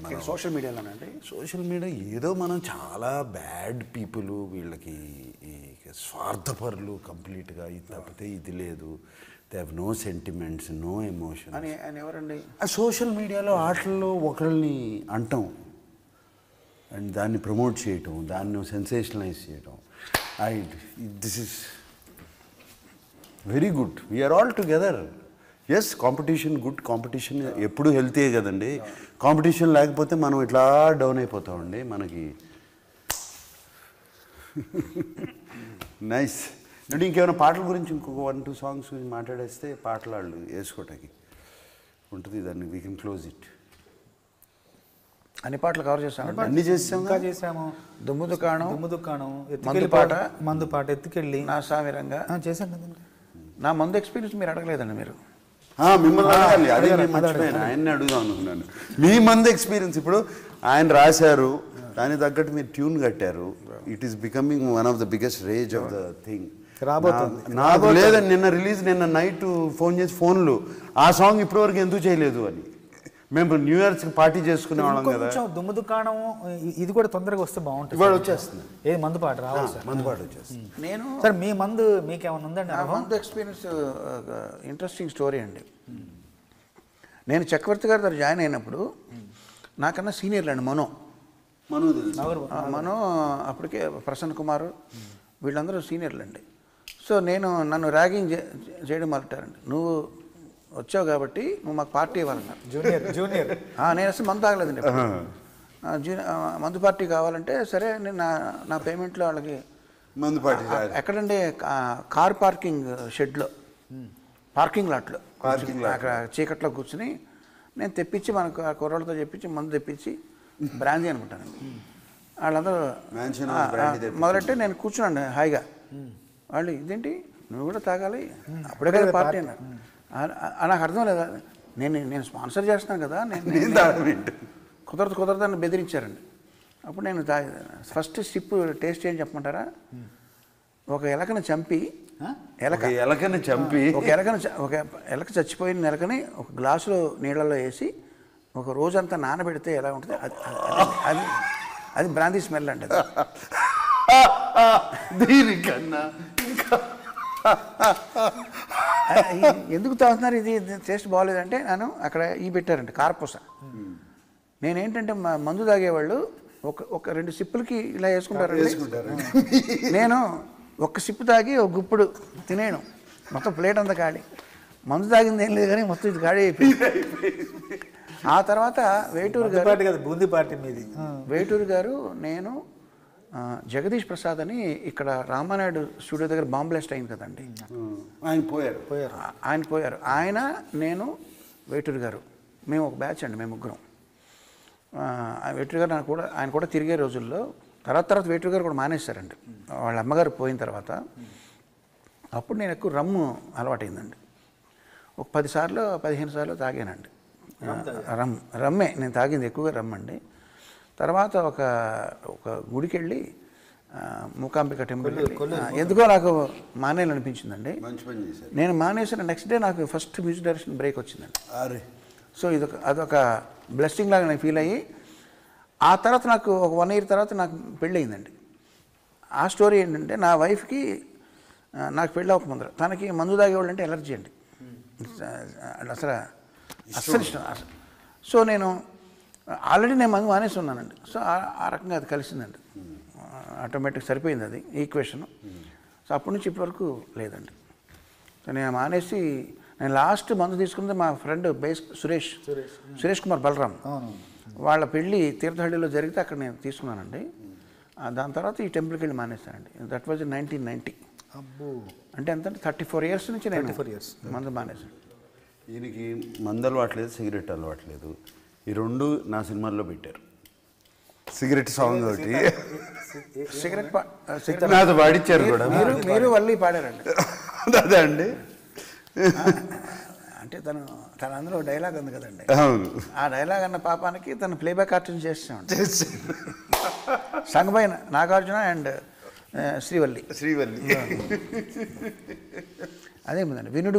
మన సోషల్ మీడియాలోనండి, సోషల్ మీడియా ఏదో మనం చాలా బ్యాడ్ పీపుల్, వీళ్ళకి స్వార్థపరులు కంప్లీట్గా, ఇది తప్పితే ఇది లేదు, they have no sentiments, no emotion అని ఎవరండి ఆ సోషల్ మీడియాలో ఆటల్లో ఒకళ్ళని అంటాం అండ్ దాన్ని ప్రమోట్ చేయటం, దాన్ని సెన్సేషనలైజ్ చేయటం. This is very good, we are all together. Yes, competition good, competition ఎప్పుడు హెల్తీయే కదండి. కాంపిటీషన్ లేకపోతే మనం ఇట్లా డౌన్ అయిపోతామండి. మనకి నైస్. అంటే ఇంకేమైనా పాటల గురించి ఇంకొక 1-2 సాంగ్స్ గురించి మాట్లాడేస్తే పాటలు వాళ్ళు వేసుకోవటానికి ఉంటుంది. దాన్ని వీ కెన్ క్లోజ్ ఇట్. అన్ని పాటలు కవర్ చేస్తాను, అన్ని చేసాం. ఇంకా చేసాము. దుమ్ము దుకాణం, మందు పాట, ఎత్తుకెళ్ళి, నా సామిరంగా చేశాను కదండి. నా మందు ఎక్స్పీరియన్స్ మీరు అడగలేదండి. మీరు మిమ్మల్ని అడగాలి, అదే నేను మర్చిపోయాను, ఆయన్ని అడుగుదాం అనుకున్నాను. మీ మంది ఎక్స్పీరియన్స్ ఇప్పుడు ఆయన రాశారు, దానికి తగ్గట్టు మీరు ట్యూన్ కట్టారు. It is becoming one of the biggest rage of the thing. రాబోతుంది. నాకు లేదని నిన్న నైట్ ఫోన్ చేసి ఫోన్లు ఆ సాంగ్ ఇప్పటివరకు ఎందుకు చేయలేదు అని. మేము న్యూ ఇయర్స్ పార్టీ చేసుకునే వాళ్ళం కదా. కొంచెం దుమ్ము దుకాణం ఇది కూడా తొందరగా వస్తే బాగుంటుంది. ఇవాళ వచ్చేస్తుంది. ఏది మందుపాటు రావాలి సార్. మందుపాటు వచ్చేస్తుంది. నేను సార్ మీ మందు మీకేమైనా ఉందండి? మందు ఎక్స్పీరియన్స్ ఇంట్రెస్టింగ్ స్టోరీ అండి. నేను చక్రవర్తి గారి దగ్గర జాయిన్ అయినప్పుడు నాకన్నా సీనియర్లు అండి. మనో అప్పటికే ప్రసన్న కుమార్ వీళ్ళందరూ సీనియర్లు అండి. సో నన్ను ర్యాగింగ్ చేయడం మొదలెట్టారండి. నువ్వు వచ్చావు కాబట్టి నువ్వు మాకు పార్టీ ఇవ్వాలన్నారు. జూనియర్ నేను అసలు మందు తాగలేదండి. మందు పార్టీ కావాలంటే సరే నేను నా పేమెంట్లో వాళ్ళకి మందు పార్టీ ఎక్కడంటే కార్ పార్కింగ్ షెడ్లో పార్కింగ్ లాట్లో అక్కడ చీకట్లో కూర్చుని నేను తెప్పించి మనకు ఆ కుర్రాళ్ళతో చెప్పించి మందు తెప్పించి బ్రాందీ అనుకుంటానండి. వాళ్ళందరూ మొదలెట్టి నేను కూర్చున్నాను హాయిగా. వాళ్ళు ఇదేంటి నువ్వు కూడా తాగాలి అప్పుడే కదా పార్టీ అన్నారు. నాకు అర్థం లేదా, నేను స్పాన్సర్ చేస్తున్నాను కదా, నేను కుదరదు అని బెదిరించారండి. అప్పుడు నేను ఫస్ట్ స్టిప్ టేస్ట్ ఏం చెప్పమంటారా? ఒక ఎలకను చంపి ఒక ఎలక చచ్చిపోయిన ఎలకని ఒక గ్లాసులో నీళ్ళలో వేసి ఒక రోజంతా నానబెడితే ఎలా ఉంటుంది అది బ్రాందీ స్మెల్ అండి. దీనికన్నా ఎందుకు తాగుతున్నారు, ఇది టేస్ట్ బాగోలేదంటే నేను అక్కడ పెట్టారండి కార్పూస. నేనేంటంటే మందు తాగేవాళ్ళు ఒక 2 సిప్పులకి ఇలా వేసుకుంటారండి. నేను ఒక్క సిప్పు తాగి ఒక గుప్పుడు తినేను, మొత్తం ప్లేట్ అంతా ఖాళీ. మందు తాగింది ఏం లేదు కానీ మొత్తం ఇది ఖాళీ అయిపోయింది. ఆ తర్వాత వేటూరు గారు బూందీ పార్టీ మీది. వేటూరు గారు నేను జగదీష్ ప్రసాద్ అని ఇక్కడ రామానాయుడు స్టూడియో దగ్గర బాంబ్ బ్లాస్ట్ అయింది కదండి, ఆయన పోయారు. ఆయన నేను వేటూరు గారు మేము ఒక బ్యాచ్ అండి, మేము ముగ్గురం. వేటూరు గారు ఆయన కూడా తిరిగే రోజుల్లో తర్వాత వేటూరు గారు కూడా మానేశారండి వాళ్ళ అమ్మగారు పోయిన తర్వాత. అప్పుడు నేను ఎక్కువ రమ్ము అలవాటైందండి. ఒక 10 సార్లు 15 సార్లు తాగానండి రమ్మే నేను తాగింది ఎక్కువగా రమ్మండి. తర్వాత ఒక గుడికి వెళ్ళి మూకాంబిక టెంపుల్ ఎందుకో నాకు మానేయాలనిపించిందండి. నేను మానేసిన నెక్స్ట్ డే నాకు ఫస్ట్ మ్యూజిక్ డైరెక్షన్ బ్రేక్ వచ్చిందండి. సో అదొక బ్లెస్సింగ్ లాగా నేను ఫీల్ అయ్యి ఆ తర్వాత నాకు ఒక 1 year తర్వాత నాకు పెళ్ళి అయిందండి. ఆ స్టోరీ ఏంటంటే నా వైఫ్కి నాకు పెళ్ళి అవ్వకముందర తనకి మందు తాగేవాళ్ళు అంటే ఎలర్జీ అండి, అసలు ఇష్టం. సో నేను ఆల్రెడీ నేను మందు మానేసి ఉన్నానండి. సో ఆ రకంగా అది కలిసిందండి, ఆటోమేటిక్ సరిపోయింది అది ఈక్వేషన్. సో అప్పటి నుంచి ఇప్పటివరకు లేదండి. సో నేను మానేసి నేను లాస్ట్ మందు తీసుకుంది మా ఫ్రెండ్ సురేష్ కుమార్ బలరాం వాళ్ళ పెళ్ళి తీర్థహಳ್ಳಿలో జరిగితే అక్కడ నేను తీసుకున్నానండి. దాని తర్వాత ఈ టెంపుల్కి వెళ్ళి మానేస్తానండి. That was 1990. అంటే ఎంత 34 years నుంచి నేను మందు మానేసాను. ఈయనకి మందు అలవాట్లేదు, సిగరెట్ అలవాట్లేదు. ఈ 2 నా సినిమాల్లో పెట్టారు. సిగరెట్ సాంగ్ ఒకటి సిగరెట్ నాతో పాడిచ్చారు కూడా. మీరు వల్లి పాడారండి. అదే అండి, అంటే తన అందులో డైలాగ్ ఉంది కదండి, ఆ డైలాగ్ అన్న పాపానికి తను ప్లేబ్యాక్ ఆర్టిస్ట్ చేస్తామండి. సంగమైన నాగార్జున అండ్ శ్రీవల్లి అదేమిందండి వినుడు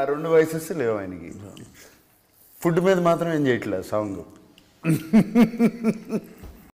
2 వయసెస్ లేవు ఆయనకి. ఫుడ్ మీద మాత్రం ఏం చేయట్లేదు సాంగ్.